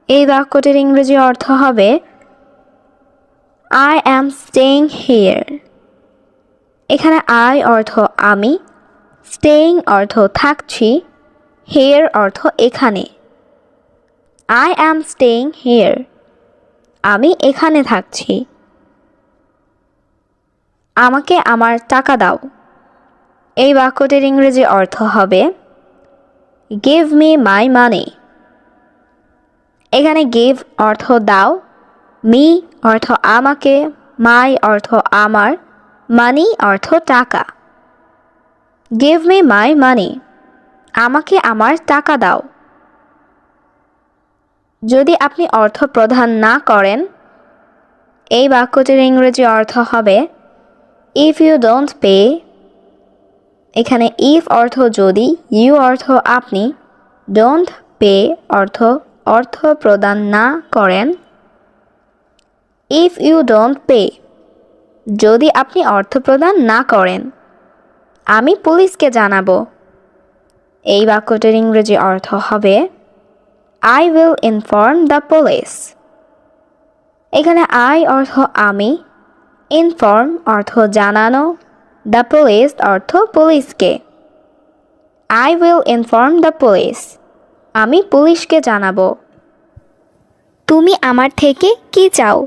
এই বাক্যটির ইংরেজি অর্থ হবে I am staying here. এখানে I অর্থ আমি, staying অর্থ থাকছি, here অর্থ এখানে। I am staying here. আমি এখানে থাকছি। আমাকে আমার টাকা দাও। এই বাক্যটির ইংরেজি অর্থ হবে Give me my money. এখানে give অর্থ দাও, me অর্থ আমাকে, my অর্থ আমার, money অর্থ টাকা। Give me my money. আমাকে আমার টাকা দাও। যদি আপনি অর্থ প্রদান না করেন, এই বাক্যটির ইংরেজি অর্থ হবে If you don't pay. এখানে if অর্থ যদি, you অর্থ আপনি, don't pay অর্থ প্রদান না করেন। If you don't pay. যদি আপনি অর্থ প্রদান না করেন, আমি পুলিশকে জানাবো। এই বাক্যটির ইংরেজি অর্থ হবে I will inform the police. এখানে I অর্থ আমি, inform অর্থ জানানো, the police অর্থ পুলিশকে। I will inform the police. আমি পুলিশকে জানাবো। তুমি আমার থেকে কি চাও?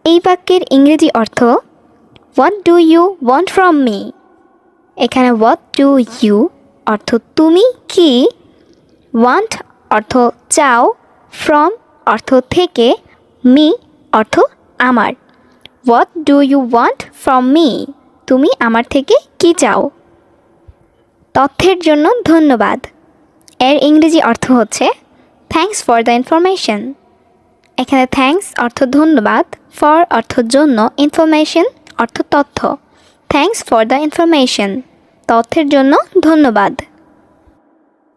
এই বাক্যের ইংরেজি অর্থ What do you want from me? এখানে what do you অর্থ তুমি কি, want অর্থ চাও, from অর্থ থেকে, me অর্থ আমার। What do you want from me? তুমি আমার থেকে কি চাও? তথ্যের জন্য ধন্যবাদ। এর ইংরেজি অর্থ হচ্ছে থ্যাঙ্কস ফর দ্য ইনফরমেশন। এখানে থ্যাঙ্কস অর্থ ধন্যবাদ, ফর অর্থ জন্য, ইনফরমেশন অর্থ তথ্য। থ্যাঙ্কস ফর দ্য ইনফরমেশন, তথ্যের জন্য ধন্যবাদ।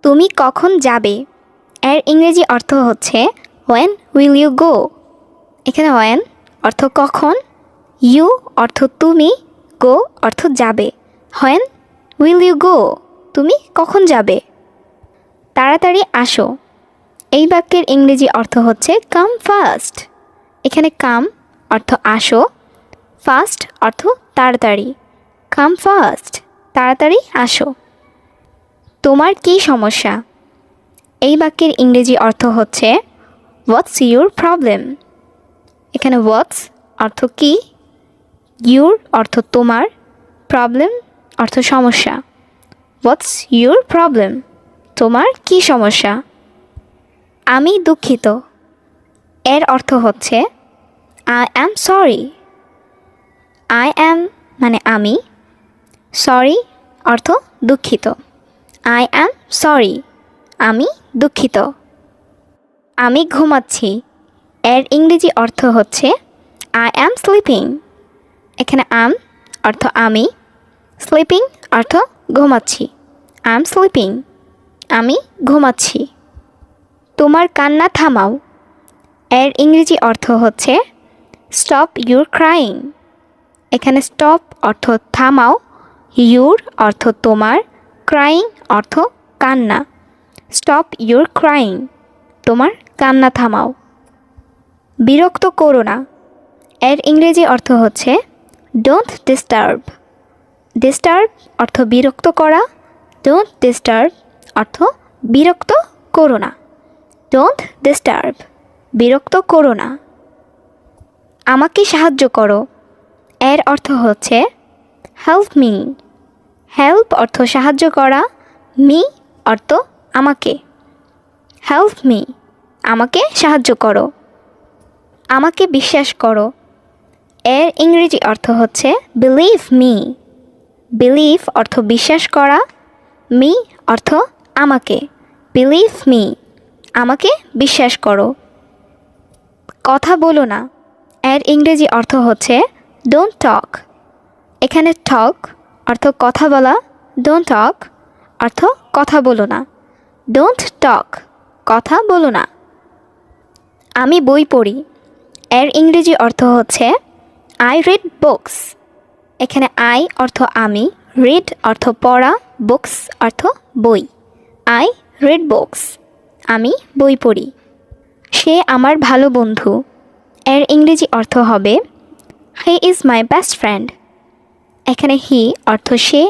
তুমি কখন যাবে এর ইংরেজি অর্থ হচ্ছে হোয়েন উইল ইউ গো। এখানে হোয়েন অর্থ কখন, ইউ অর্থ তুমি, গো অর্থ যাবে। হোয়েন উইল ইউ গো, তুমি কখন যাবে। তাড়াতাড়ি আসো, এই বাক্যের ইংরেজি অর্থ হচ্ছে কাম ফাস্ট। এখানে কাম অর্থ আসো, ফাস্ট অর্থ তাড়াতাড়ি। কাম ফাস্ট, তাড়াতাড়ি আসো। তোমার কী সমস্যা, এই বাক্যের ইংরেজি অর্থ হচ্ছে হোয়াটস ইউর প্রবলেম। এখানে হোয়াটস অর্থ কী, ইউর অর্থ তোমার, প্রবলেম অর্থ সমস্যা। হোয়াটস ইউর প্রবলেম, তোমার কী সমস্যা। আমি দুঃখিত, এর অর্থ হচ্ছে I am sorry. I am মানে আমি, সরি অর্থ দুঃখিত। আই অ্যাম সরি, আমি দুঃখিত। আমি ঘুমাচ্ছি, এর ইংরেজি অর্থ হচ্ছে আই অ্যাম স্লিপিং। এখানে আম অর্থ আমি, স্লিপিং অর্থ ঘুমাচ্ছি। আই এম স্লিপিং, আমি ঘুমাচ্ছি। তোমার কান্না থামাও, এর ইংরেজি অর্থ হচ্ছে স্টপ ইউর ক্রাইং। এখানে স্টপ অর্থ থামাও, ইউর অর্থ তোমার, ক্রাইং অর্থ কান্না। স্টপ ইউর ক্রাইং, তোমার কান্না থামাও। বিরক্ত করো না, এর ইংরেজি অর্থ হচ্ছে ডোন্ট ডিস্টার্ব। ডিস্টার্ব অর্থ বিরক্ত করা, ডোন্ট ডিস্টার্ব অর্থ বিরক্ত করো না। ডোন্ট ডিস্টার্ব, বিরক্ত করো না। আমাকে সাহায্য করো, এর অর্থ হচ্ছে হেল্প মি। হেল্প অর্থ সাহায্য করা, মি অর্থ আমাকে। হেল্প মি, আমাকে সাহায্য করো। আমাকে বিশ্বাস করো, এর ইংরেজি অর্থ হচ্ছে বিলিভ মি। বিলিভ অর্থ বিশ্বাস করা, মি অর্থ আমাকে। বিলিভ মি, আমাকে বিশ্বাস করো। কথা বলো না, এর ইংরেজি অর্থ হচ্ছে ডোন্ট টক। এখানে টক অর্থ কথা বলা, ডোন্ট টক অর্থ কথা বলো না। ডোন্ট টক, কথা বলো না। আমি বই পড়ি, এর ইংরেজি অর্থ হচ্ছে আই রিড বুকস। এখানে আই অর্থ আমি, রিড অর্থ পড়া, বুকস অর্থ বই। আই রিড বুকস, আমি বই পড়ি। সে আমার ভালো বন্ধু, এর ইংরেজি অর্থ হবে হি ইজ মাই বেস্ট ফ্রেন্ড। এখানে হি অর্থ সে,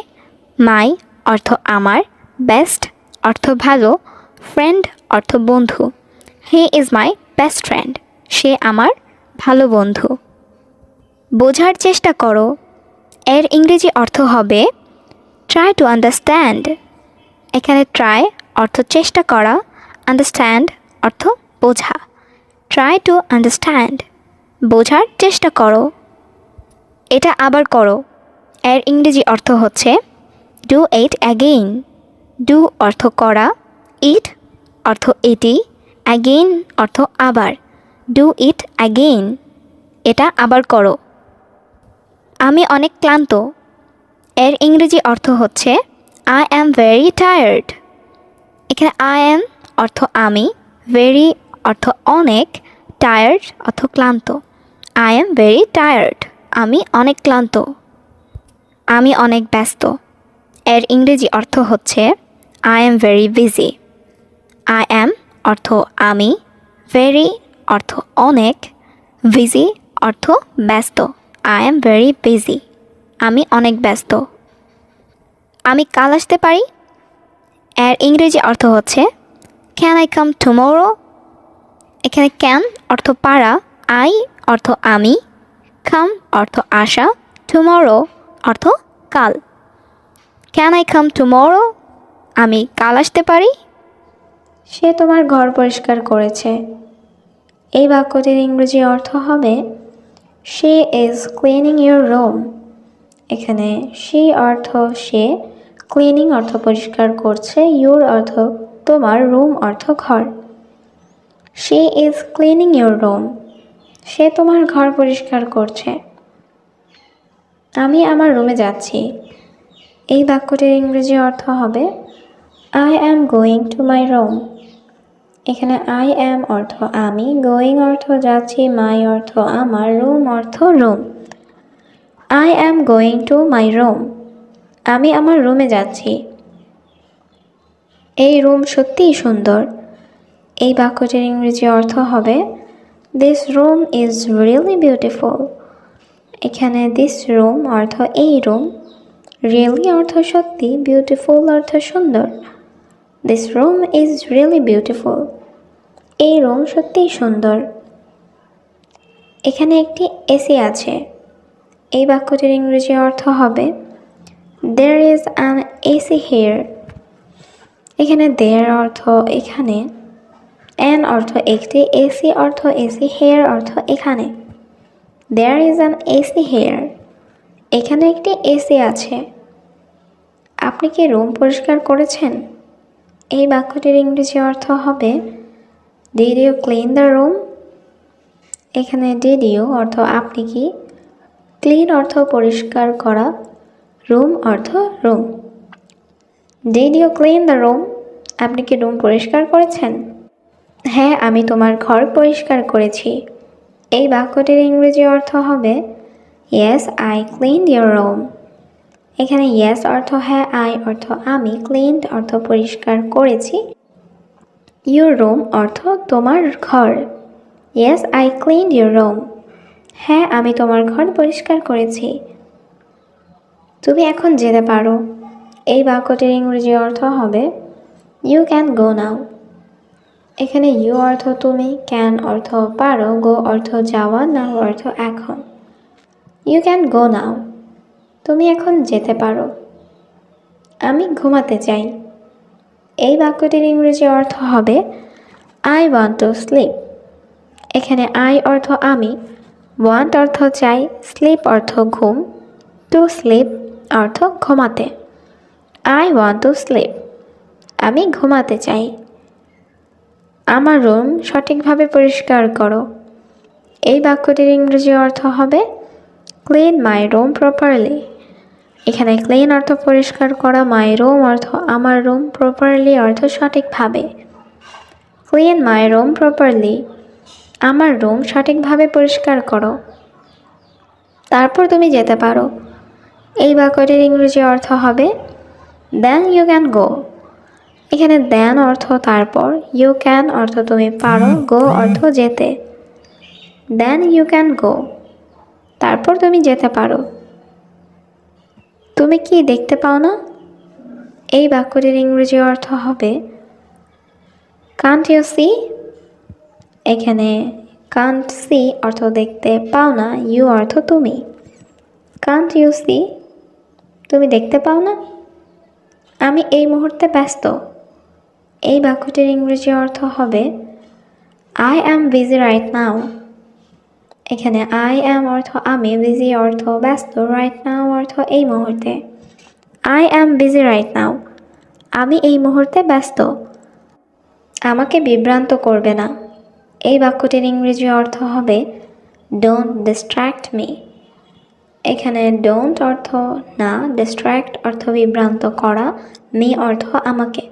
মাই অর্থ আমার, বেস্ট অর্থ ভালো, ফ্রেন্ড অর্থ বন্ধু। He is my best friend, সে আমার ভালো বন্ধু। বোঝার চেষ্টা করো, এর ইংরেজি অর্থ হবে ট্রাই টু আন্ডারস্ট্যান্ড। এখানে ট্রাই অর্থ চেষ্টা করা, আন্ডারস্ট্যান্ড অর্থ বোঝা। ট্রাই টু আন্ডারস্ট্যান্ড, বোঝার চেষ্টা করো। এটা আবার করো, এর ইংরেজি অর্থ হচ্ছে ডু ইট অ্যাগেইন। ডু অর্থ করা, ইট অর্থ এটি, অ্যাগেইন অর্থ আবার। ডু ইট অ্যাগেইন, এটা আবার করো। আমি অনেক ক্লান্ত, এর ইংরেজি অর্থ হচ্ছে আই অ্যাম ভেরি টায়ার্ড। এখানে আই অ্যাম অর্থ আমি, ভেরি অর্থ অনেক, টায়ার্ড অর্থ ক্লান্ত। আই অ্যাম ভেরি টায়ার্ড, আমি অনেক ক্লান্ত। আমি অনেক ব্যস্ত, এর ইংরেজি অর্থ হচ্ছে I am very busy. I am অর্থ আমি, ভেরি অর্থ অনেক, বিজি অর্থ ব্যস্ত। আই অ্যাম ভেরি বিজি, আমি অনেক ব্যস্ত। আমি কাল আসতে পারি, এর ইংরেজি অর্থ হচ্ছে ক্যান আই কাম টুমোরো। এখানে ক্যান অর্থ পারা, আই অর্থ আমি, কাম অর্থ আসা, টুমোরো অর্থ কাল। ক্যান আই কাম টুমোরো, আমি কাল আসতে পারি। সে তোমার ঘর পরিষ্কার করেছে, এই বাক্যটির ইংরেজি অর্থ হবে she is cleaning your room. এখানে শি অর্থ সে, ক্লিনিং অর্থ পরিষ্কার করছে, ইউর অর্থ তোমার, রুম অর্থ ঘর। She is cleaning your room. সে তোমার ঘর পরিষ্কার করছে। আমি আমার রুমে যাচ্ছি। এই বাক্যটির ইংরেজি অর্থ হবে I am going to my room. এখানে আই অ্যাম অর্থ আমি, গোয়িং অর্থ যাচ্ছি, মাই অর্থ আমার, রুম অর্থ room. I am going to my room. আমি আমার রুমে যাচ্ছি। এই রুম সত্যিই সুন্দর। এই বাক্যটির ইংরেজি অর্থ হবে this room is really beautiful. এখানে দিস রুম অর্থ এই রুম, রিয়েলি অর্থ সত্যি, বিউটিফুল অর্থ সুন্দর। This room is really beautiful. এই রুম সত্যিই সুন্দর। এখানে একটি এসি আছে। এই বাক্যটির ইংরেজি অর্থ হবে there is an AC here. এখানে দেয়ার অর্থ এখানে, অ্যান অর্থ একটি, এসি অর্থ এসি, হেয়ার অর্থ এখানে। There is an AC here. এখানে একটি এসি আছে। আপনি কি রুম পরিষ্কার করেছেন? এই বাক্যটির ইংরেজি অর্থ হবে did you clean the room. এখানে ডিড ইউ অর্থ আপনি কি, ক্লিন অর্থ পরিষ্কার করা, রুম অর্থ room. Did you clean the room. আপনি কি রুম পরিষ্কার করেছেন? হ্যাঁ, আমি তোমার ঘর পরিষ্কার করেছি। এই বাক্যটির ইংরেজি অর্থ হবে yes I cleaned your room. এখানে ইয়েস অর্থ হ্যাঁ, আই অর্থ আমি, ক্লিনড অর্থ পরিষ্কার করেছি, ইউর রুম অর্থ তোমার ঘর। Yes I cleaned your room. হ্যাঁ, আমি তোমার ঘর পরিষ্কার করেছি। তুমি এখন যেতে পারো। এই বাক্যটির ইংরেজি অর্থ হবে ইউ ক্যান গো নাও। এখানে ইউ অর্থ তুমি, ক্যান অর্থ পারো, গো অর্থ যাওয়া, নাও অর্থ এখন। ইউ ক্যান গো নাও। তুমি এখন যেতে পারো। আমি ঘুমাতে চাই। এই বাক্যটির ইংরেজি অর্থ হবে আই ওয়ান্ট টু স্লিপ। এখানে আই অর্থ আমি, ওয়ান্ট অর্থ চাই, স্লিপ অর্থ ঘুম, টু স্লিপ অর্থ ঘুমাতে। I want to sleep. আমি ঘুমাতে চাই। আমার রুম সঠিকভাবে পরিষ্কার করো। এই বাক্যটির ইংরেজি অর্থ হবে ক্লিন মাই রুম প্রপারলি। এখানে ক্লিন অর্থ পরিষ্কার করা, মাই রুম অর্থ আমার রুম, প্রপারলি অর্থ সঠিকভাবে। Clean my room properly. আমার রুম সঠিকভাবে পরিষ্কার করো। তারপর তুমি যেতে পারো। এই বাক্যটির ইংরেজি অর্থ হবে দেন ইউ ক্যান গো। এখানে দেন অর্থ তারপর, ইউ ক্যান অর্থ তুমি পারো, গো অর্থ যেতে। Then you can go. তারপর তুমি যেতে পারো। তুমি কি দেখতে পাও না? এই বাক্যটির ইংরেজি অর্থ হবে কান্ট ইউ সি। এখানে কান্ট সি অর্থ দেখতে পাও না, ইউ অর্থ তুমি। Can't you see. তুমি দেখতে পাও না? আমি এই মুহূর্তে ব্যস্ত। এই বাক্যটির ইংরেজি অর্থ হবে I am busy right now. এখানে আই অ্যাম অর্থ আমি, বিজি অর্থ ব্যস্ত, রাইট নাও অর্থ এই মুহূর্তে। I am busy right now. আমি এই মুহূর্তে ব্যস্ত। আমাকে বিভ্রান্ত করবে না। এই বাক্যটির ইংরেজি অর্থ হবে ডোন্ট ডিস্ট্র্যাক্ট মি। এখানে ডোন্ট অর্থ না, ডিস্ট্র্যাক্ট অর্থ বিভ্রান্ত করা, মি অর্থ আমাকে।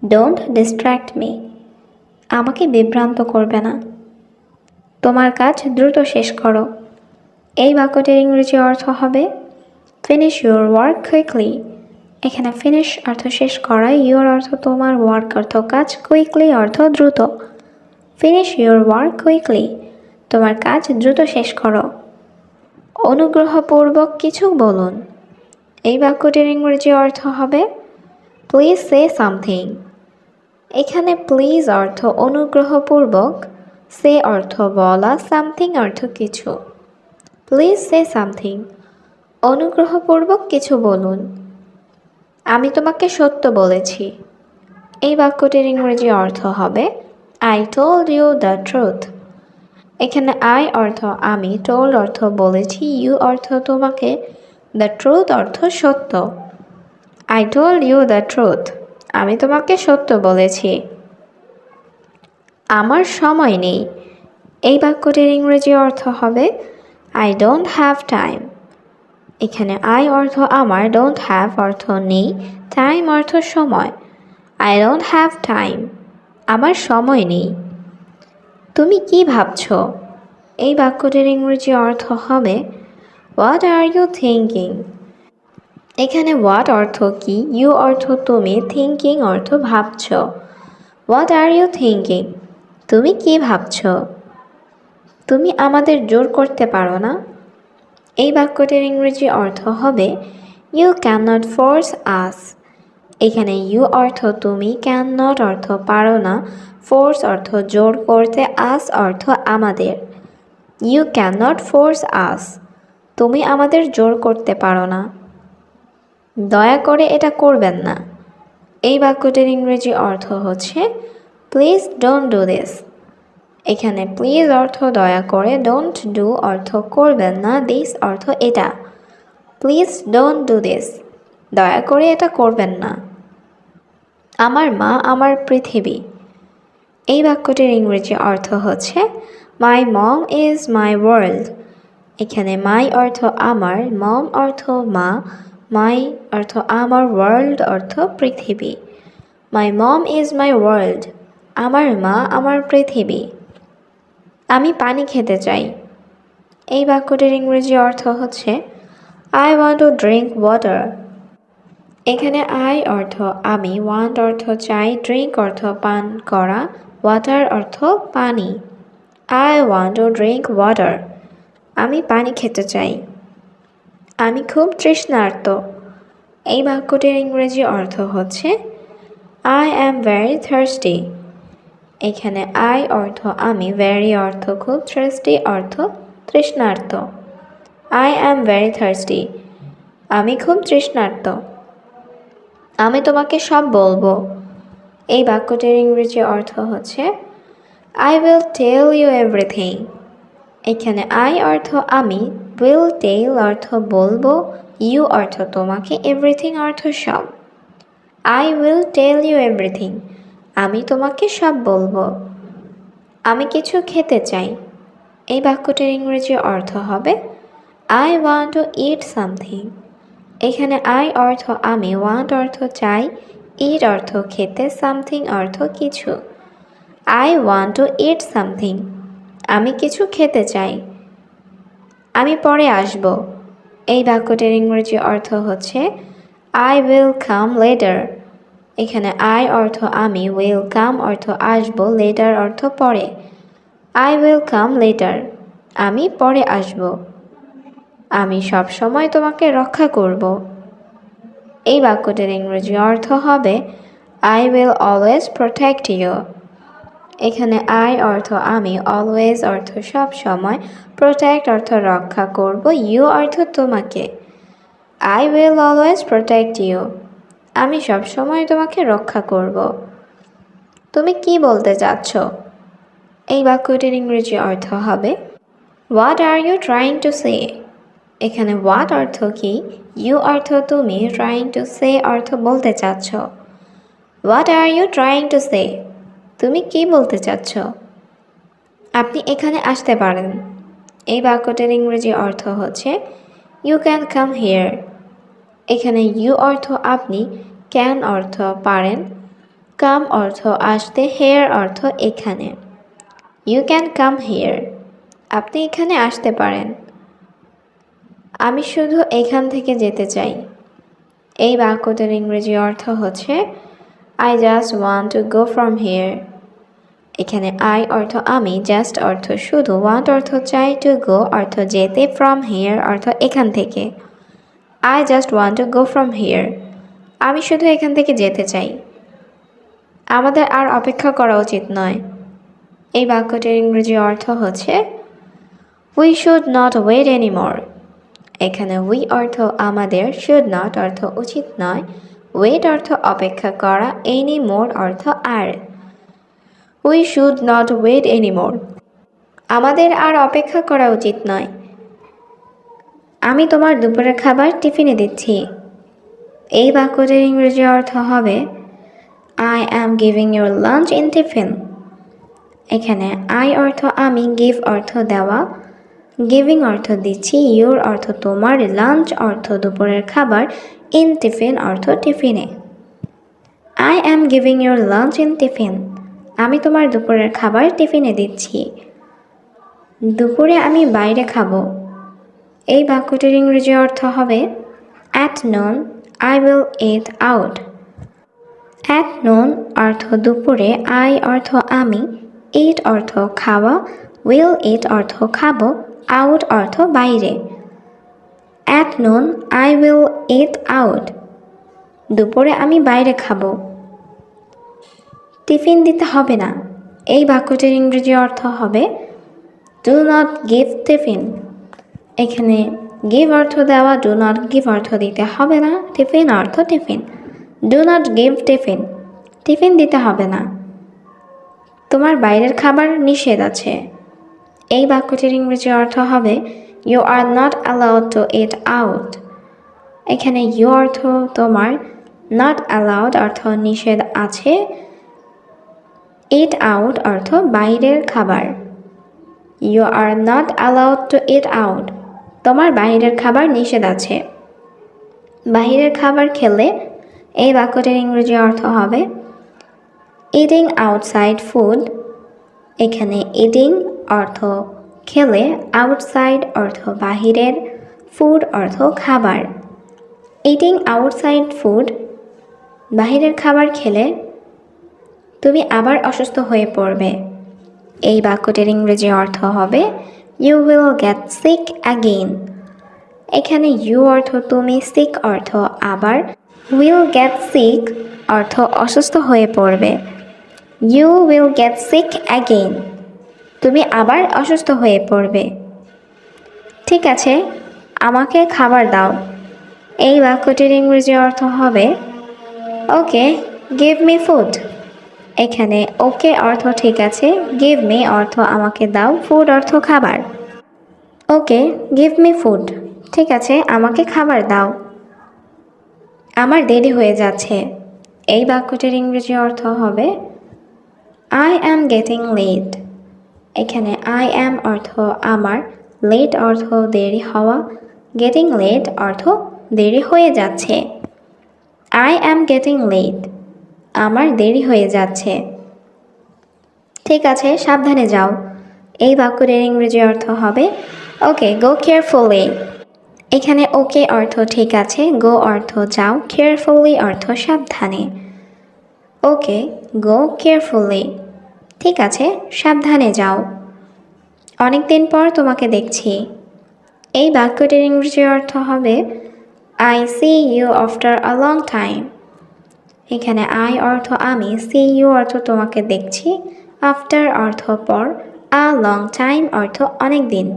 Don't distract me. আমাকে বিভ্রান্ত করবে না। তোমার কাজ দ্রুত শেষ করো। এই বাক্যটির ইংরেজি অর্থ হবে ফিনিশ ইউর ওয়ার্ক কুইকলি। এখানে ফিনিশ অর্থ শেষ করা, ইউর অর্থ তোমার, ওয়ার্ক অর্থ কাজ, কুইকলি অর্থ দ্রুত। Finish your work quickly. তোমার কাজ দ্রুত শেষ করো। অনুগ্রহপূর্বক কিছু বলুন। এই বাক্যটির ইংরেজি অর্থ হবে প্লিজ সে সামথিং। এখানে প্লিজ অর্থ অনুগ্রহপূর্বক, সে অর্থ বলা, সামথিং অর্থ কিছু। Please say something. অনুগ্রহপূর্বক কিছু বলুন। আমি তোমাকে সত্য বলেছি। এই বাক্যটির ইংরেজি অর্থ হবে I told you the truth. এখানে আই অর্থ আমি, টোল্ড অর্থ বলেছি, ইউ অর্থ তোমাকে, দ্য ট্রুথ অর্থ সত্য। I told you the truth. আমি তোমাকে সত্য বলেছি। আমার সময় নেই। এই বাক্যটির ইংরেজি অর্থ হবে আই ডোন্ট হ্যাভ টাইম। এখানে আই অর্থ আমার, ডোন্ট হ্যাভ অর্থ নেই, টাইম অর্থ সময়। আই ডোন্ট হ্যাভ টাইম, আমার সময় নেই। তুমি কি ভাবছো? এই বাক্যটির ইংরেজি অর্থ হবে হোয়াট আর ইউ থিঙ্কিং। এখানে হোয়াট অর্থ কি, ইউ অর্থ তুমি, থিঙ্কিং অর্থ ভাবছ। হোয়াট আর ইউ থিঙ্কিং, তুমি কি ভাবছো? তুমি আমাদের জোর করতে পারো না। এই বাক্যটির ইংরেজি অর্থ হবে ইউ ক্যান নট ফোর্স আস। এখানে ইউ অর্থ তুমি, ক্যান নট অর্থ পারো না, ফোর্স অর্থ জোর করতে, আস অর্থ আমাদের। ইউ ক্যান নট ফোর্স আস, তুমি আমাদের জোর করতে পারো না। দয়া করে এটা করবেন না। এই বাক্যটির ইংরেজি অর্থ হচ্ছে প্লিজ ডোন্ট ডু দিস। এখানে প্লিজ অর্থ দয়া করে, ডোন্ট ডু অর্থ করবেন না, দিস অর্থ এটা। প্লিজ ডোন্ট ডু দিস, দয়া করে এটা করবেন না। আমার মা আমার পৃথিবী। এই বাক্যটির ইংরেজি অর্থ হচ্ছে মাই মম ইজ মাই ওয়ার্ল্ড। এখানে মাই অর্থ আমার, মম অর্থ মা, মাই অর্থ আমার, ওয়ার্ল্ড অর্থ পৃথিবী। মাই মম ইজ মাই ওয়ার্ল্ড, আমার মা আমার পৃথিবী। আমি পানি খেতে চাই। এই বাক্যটির ইংরেজি অর্থ হচ্ছে I want to drink water. এখানে আই অর্থ আমি, ওয়ান্ট অর্থ চাই, ড্রিঙ্ক অর্থ পান করা, ওয়াটার অর্থ পানি। I want to drink water, আমি পানি খেতে চাই। আমি খুব তৃষ্ণার্ত। এই বাক্যটির ইংরেজি অর্থ হচ্ছে আই অ্যাম ভেরি থার্স্টি। এখানে আই অর্থ আমি, ভেরি অর্থ খুব, থার্স্টি অর্থ তৃষ্ণার্ত। আই অ্যাম ভেরি থার্স্টি, আমি খুব তৃষ্ণার্ত। আমি তোমাকে সব বলবো। এই বাক্যটির ইংরেজি অর্থ হচ্ছে I will tell you everything. এখানে আই অর্থ আমি, উইল টেল অর্থ বলবো, ইউ অর্থ তোমাকে, এভরিথিং অর্থ সব। I will tell you everything, আমি তোমাকে সব বলবো। আমি কিছু খেতে চাই। এই বাক্যটির ইংরেজি অর্থ হবে I want two it something. এখানে আই অর্থ আমি, ওয়ান্ট অর্থ চাই, ইট অর্থ খেতে, সামথিং অর্থ কিছু। I want two it something, আমি কিছু খেতে চাই। আমি পরে আসব। এই বাক্যটির ইংরেজি অর্থ হচ্ছে আই উইল কাম লেটার। এখানে আই অর্থ আমি, উইল কাম অর্থ আসব, লেটার অর্থ পরে। আই উইল কাম লেটার, আমি পরে আসব। আমি সব সময় তোমাকে রক্ষা করব। এই বাক্যটির ইংরেজি অর্থ হবে I will always protect you. এখানে আই অর্থ আমি, অলওয়েজ অর্থ সব সময়, প্রোটেক্ট অর্থ রক্ষা করব, ইউ অর্থ তোমাকে। I will always protect you, আমি সব সময় তোমাকে রক্ষা করব। তুমি কি বলতে চাচ্ছ? এই বাক্যটির ইংরেজি অর্থ হবে what are you trying to say. এখানে হোয়াট অর্থ কি, ইউ অর্থ তুমি, ট্রাইং টু সে অর্থ বলতে চাচ্ছ। What are you trying to say, তুমি কি বলতে চাচ্ছ? আপনি এখানে আসতে পারেন। এই বাক্যটির ইংরেজি অর্থ হচ্ছে ইউ ক্যান কাম হিয়ার। এখানে ইউ অর্থ আপনি, ক্যান অর্থ পারেন, কাম অর্থ আসতে, হেয়ার অর্থ এখানে। ইউ ক্যান কাম হিয়ার, আপনি এখানে আসতে পারেন। আমি শুধু এখান থেকে যেতে চাই। এই বাক্যটির ইংরেজি অর্থ হচ্ছে I just want to go from here. এখানে আই অর্থ আমি, জাস্ট অর্থ শুধু, ওয়ান্ট অর্থ চাই, টু গো অর্থ যেতে, ফ্রম হিয়ার অর্থ এখান থেকে। I just want to go from here, আমি শুধু এখান থেকে যেতে চাই। আমাদের আর অপেক্ষা করা উচিত নয়। এই বাক্যটির ইংরেজি অর্থ হচ্ছে we should not wait anymore. এখানে উই অর্থ আমাদের, শুড নট অর্থ উচিত নয়, ওয়েট অর্থ অপেক্ষা করা, এনি মোর অর্থ আর। We should not wait anymore, আমাদের আর অপেক্ষা করা উচিত নয়। আমি তোমার দুপুরের খাবার টিফিনে দিচ্ছি। এই বাক্যটির ইংরেজি অর্থ হবে I am giving your lunch in tiffin. এখানে আই অর্থ আমি, গিভ অর্থ দেওয়া, গিভিং অর্থ দিচ্ছি, ইউর অর্থ তোমার, লাঞ্চ অর্থ দুপুরের খাবার, ইন টিফিন অর্থ টিফিনে। I am giving your lunch in tiffin, আমি তোমার দুপুরের খাবার টিফিনে দিচ্ছি। দুপুরে আমি বাইরে খাবো, এই বাক্যটির ইংরেজি অর্থ হবে at noon I will it out. At noon অর্থ দুপুরে, আই অর্থ আমি, ইট অর্থ খাওয়া, উইল ইট অর্থ খাবো, আউট অর্থ বাইরে। At noon I will it out, দুপুরে আমি বাইরে খাবো। টিফিন দিতে হবে না, এই বাক্যটির ইংরেজি অর্থ হবে ডু নট গিভ টিফিন। এখানে গিভ অর্থ দেওয়া, ডু নট গিভ অর্থ দিতে হবে না, টিফিন অর্থ tiffin. Do not give tiffin, tiffin দিতে হবে না। তোমার বাইরের খাবার নিষেধ আছে, এই বাক্যটির ইংরেজি অর্থ হবে you are not allowed to eat out. এখানে ইউ অর্থ তোমার, নট অ্যালাউড অর্থ নিষেধ আছে, ইট আউট অর্থ বাইরের খাবার। You are not allowed to eat out, তোমার বাইরের খাবার নিষেধ আছে। বাইরের খাবার খেলে এই বাক্যটির ইংরেজি অর্থ হবে ইটিং আউটসাইড ফুড। এখানে ইটিং অর্থ খেলে, আউটসাইড অর্থ বাহিরের, ফুড অর্থ খাবার। ইটিং আউটসাইড ফুড, বাহিরের খাবার খেলে তুমি আবার অসুস্থ হয়ে পড়বে, এই বাক্যটির ইংরেজি অর্থ হবে you will get sick again. এখানে ইউ অর্থ তুমি, সিক অর্থ আবার, উইল গেট সিক অর্থ অসুস্থ হয়ে পড়বে। You will get sick again, তুমি আবার অসুস্থ হয়ে পড়বে। ঠিক আছে, আমাকে খাবার দাও, এই বাক্যটির ইংরেজি অর্থ হবে ওকে গিভ মি ফুড। এখানে ওকে অর্থ ঠিক আছে, গিভ মি অর্থ আমাকে দাও, ফুড অর্থ খাবার। ওকে গিভ মি ফুড, ঠিক আছে আমাকে খাবার দাও। আমার দেরি হয়ে যাচ্ছে, এই বাক্যটির ইংরেজি অর্থ হবে আই অ্যাম গেটিং লেট। এখানে আই অ্যাম অর্থ আমার, লেট অর্থ দেরি হওয়া, গেটিং লেট অর্থ দেরি হয়ে যাচ্ছে। আই অ্যাম গেটিং লেট, আমার দেরি হয়ে যাচ্ছে। ঠিক আছে সাবধানে যাও, এই বাক্যটির ইংরেজি অর্থ হবে ওকে গো কেয়ারফুলি। এখানে ওকে অর্থ ঠিক আছে, গো অর্থ যাও, কেয়ারফুলি অর্থ সাবধানে। ওকে গো কেয়ারফুলি, ঠিক আছে সাবধানে যাও। অনেকদিন পর তোমাকে দেখছি, এই বাক্যটির ইংরেজি অর্থ হবে I see you after a long time. এখানে আই অর্থ আমি, সি ইউ অর্থ তোমাকে দেখছি, আফটার অর্থ পর, আ লং টাইম অর্থ অনেক দিন।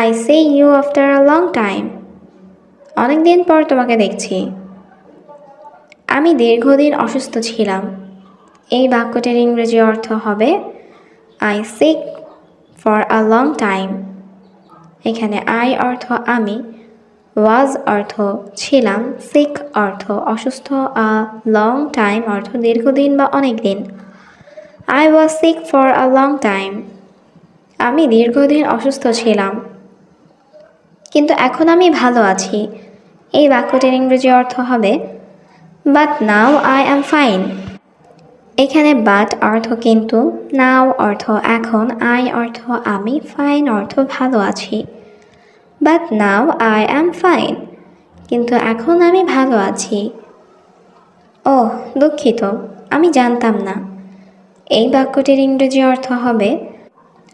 I see you after a long time, অনেক দিন পর তোমাকে দেখছি। আমি দীর্ঘদিন অসুস্থ ছিলাম, এই বাক্যটির ইংরেজি অর্থ হবে I sick for a long time. এখানে আই অর্থ আমি, ওয়াজ অর্থ ছিলাম, সিক অর্থ অসুস্থ, আ লং টাইম অর্থ দীর্ঘদিন বা অনেক দিন। I was sick for a long time, আমি দীর্ঘদিন অসুস্থ ছিলাম, কিন্তু এখন আমি ভালো আছি, এই বাক্যটির ইংরেজি অর্থ হবে but now I am fine. এখানে বাট অর্থ কিন্তু, নাও অর্থ এখন, আই অর্থ আমি, ফাইন অর্থ ভালো আছি। But now I am fine, কিন্তু এখন আমি ভালো আছি। ওহ দুঃখিত, আমি জানতাম না, এই বাক্যটির ইংরেজি অর্থ হবে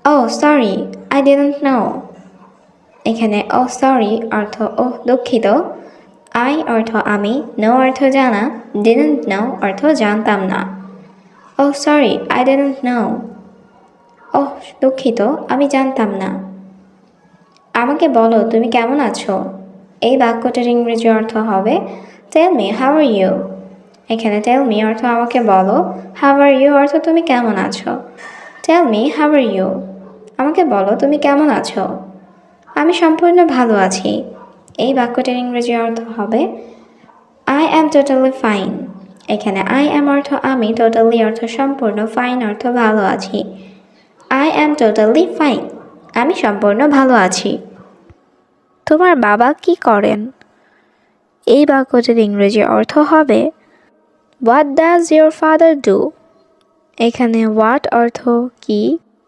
oh sorry I didn't know. এখানে ও সরি অর্থ ওহ দুঃখিত, আই অর্থ আমি, নো অর্থ জানা, ডিডন্ট নো অর্থ জানতাম না। ও সরি আই ডিডন্ট নো, ওহ দুঃখিত আমি জানতাম না। আমাকে বলো তুমি কেমন আছো, এই বাক্যটির ইংরেজি অর্থ হবে tell me how are you. এখানে টেল মি অর্থ আমাকে বলো, হাউ আর ইউ অর্থ তুমি কেমন আছো। Tell me how are you, আমাকে বলো তুমি কেমন আছো। আমি সম্পূর্ণ ভালো আছি, এই বাক্যটির ইংরেজি অর্থ হবে আই অ্যাম টোটালি ফাইন। এখানে আই অ্যাম অর্থ আমি, টোটালি অর্থ সম্পূর্ণ, ফাইন অর্থ ভালো আছি। আই অ্যাম টোটালি ফাইন, আমি সম্পূর্ণ ভালো আছি। তোমার বাবা কি করেন? এই বাক্যটির ইংরেজি অর্থ হবে what does your father do. এখানে হোয়াট অর্থ কি,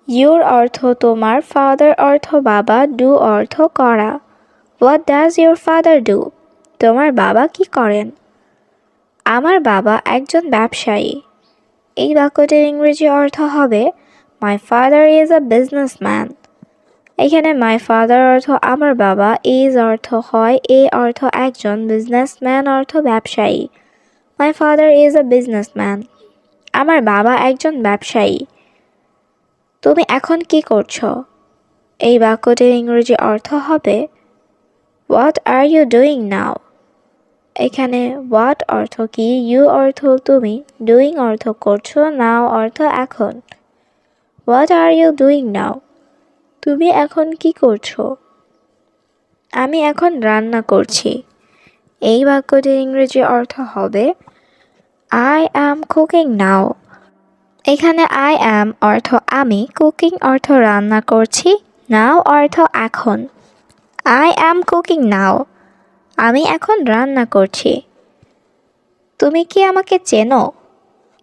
ইউর অর্থ তোমার, ফাদার অর্থ বাবা, ডু অর্থ করা। What does your father do, তোমার বাবা কি করেন? আমার বাবা একজন ব্যবসায়ী। এই বাক্যটির ইংরেজি অর্থ হবে my father is a businessman. এখানে মাই ফাদার অর্থ আমার বাবা, ইজ অর্থ হয়, এ অর্থ একজন, বিজনেসম্যান অর্থ ব্যবসায়ী। My father is a businessman, আমার বাবা একজন ব্যবসায়ী। তুমি এখন কি করছো? এই বাক্যটির ইংরেজি অর্থ হবে what are you doing now. এখানে হোয়াট অর্থ কি, ইউ অর্থ তুমি, ডুইং অর্থ করছো, নাও অর্থ এখন। What are you doing now, তুমি এখন কি করছো? আমি এখন রান্না করছি। এই বাক্যটির ইংরেজি অর্থ হবে আই অ্যাম কুকিং নাও। এখানে আই অ্যাম অর্থ আমি, কুকিং অর্থ রান্না করছি, নাও অর্থ এখন। আই অ্যাম কুকিং নাও, আমি এখন রান্না করছি। তুমি কি আমাকে চেনো?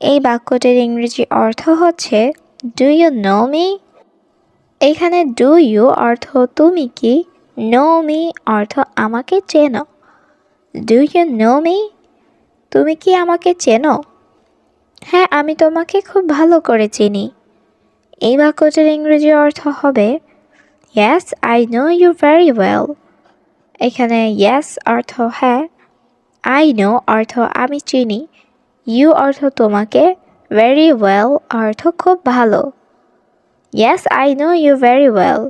এই বাক্যটির ইংরেজি অর্থ হচ্ছে ডু ইউ নো মি। এখানে ডু ইউ অর্থ তুমি কি, নো মি অর্থ আমাকে চেনো। ডু ইউ নো মি, তুমি কি আমাকে চেনো? হ্যাঁ, আমি তোমাকে খুব ভালো করে চিনি। এই বাক্যটির ইংরেজি অর্থ হবে yes I know you very well. এখানে ইয়েস অর্থ হ্যাঁ, আই নো অর্থ আমি চিনি, ইউ অর্থ তোমাকে, ভেরি ওয়েল অর্থ খুব ভালো। Yes I know you very well,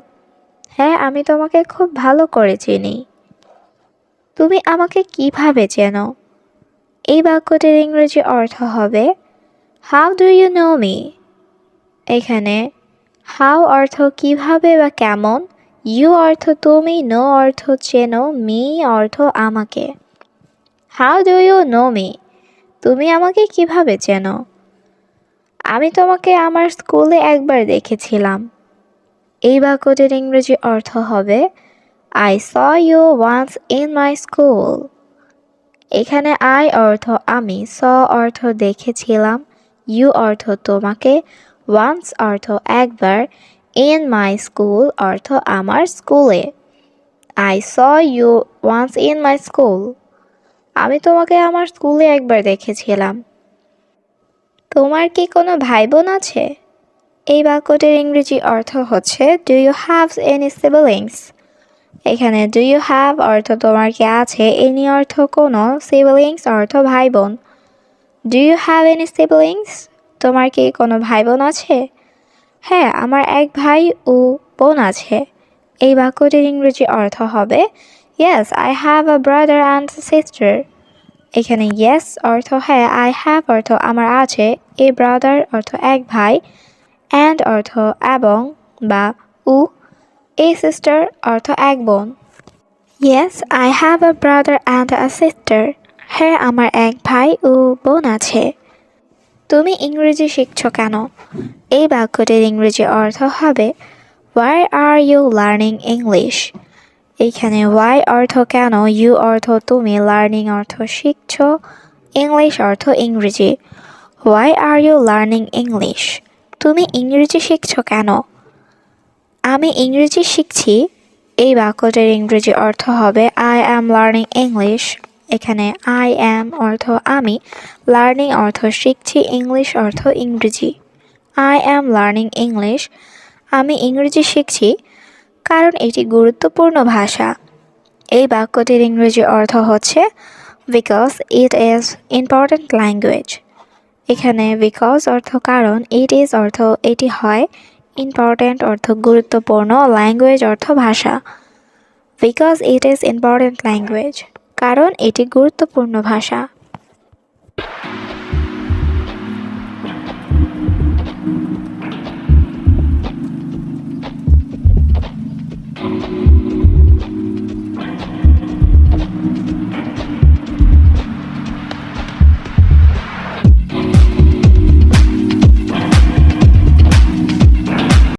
হ্যাঁ আমি তোমাকে খুব ভালো করে চিনি। তুমি আমাকে কিভাবে চেনো? এই বাক্যটির ইংরেজি অর্থ হবে how do you know me. এখানে হাউ অর্থ কিভাবে বা কেমন, ইউ অর্থ তুমি, নো অর্থ চেনো, মি অর্থ আমাকে। How do you know me, তুমি আমাকে কিভাবে চেনো? আমি তোমাকে আমার স্কুলে একবার দেখেছিলাম। এই বাক্যটির ইংরেজি অর্থ হবে I saw you once in my school. এখানে আই অর্থ আমি, স অর্থ দেখেছিলাম, ইউ অর্থ তোমাকে, ওয়ান্স অর্থ একবার, ইন মাই স্কুল অর্থ আমার স্কুলে। I saw you once in my school, আমি তোমাকে আমার স্কুলে একবার দেখেছিলাম। তোমার কি কোনো ভাই বোন আছে? এই বাক্যটির ইংরেজি অর্থ হচ্ছে do you have any siblings. এখানে ডু ইউ হ্যাভ অর্থ তোমার কি আছে, এনি অর্থ কোনো, সিবলিংস অর্থ ভাই বোন। Do you have any siblings, তোমার কি কোনো ভাই বোন আছে? হ্যাঁ, আমার এক ভাই ও বোন আছে। এই বাক্যটির ইংরেজি অর্থ হবে yes I have a brother and sister. এখানে ইয়েস অর্থ হ্যাঁ, আই হ্যাভ অর্থ আমার আছে, এ ব্রাদার অর্থ এক ভাই, অ্যান্ড অর্থ এবং বা উ, এ সিস্টার অর্থ এক বোন। Yes I have a brother and a sister, হ্যাঁ আমার এক ভাই ও বোন আছে। তুমি ইংরেজি শিখছ কেন? এই বাক্যটির ইংরেজি অর্থ হবে why are you learning English. এইখানে হোয়াই অর্থ কেন, ইউ অর্থ তুমি, লার্নিং অর্থ শিখছ, ইংলিশ অর্থ ইংরেজি। Why are you learning English, তুমি ইংরেজি শিখছ কেন? আমি ইংরেজি শিখছি। এই বাক্যটির ইংরেজি অর্থ হবে আই অ্যাম লার্নিং ইংলিশ। এখানে আই অ্যাম অর্থ আমি, লার্নিং অর্থ শিখছি, ইংলিশ অর্থ ইংরেজি। আই অ্যাম লার্নিং ইংলিশ, আমি ইংরেজি শিখছি কারণ এটি গুরুত্বপূর্ণ ভাষা। এই বাক্যটির ইংরেজি অর্থ হচ্ছে because it is important language. এখানে বিকজ অর্থ কারণ, ইট ইজ অর্থ এটি হয়, ইম্পর্ট্যান্ট অর্থ গুরুত্বপূর্ণ, ল্যাঙ্গুয়েজ অর্থ ভাষা। Because it is important language, কারণ এটি গুরুত্বপূর্ণ ভাষা।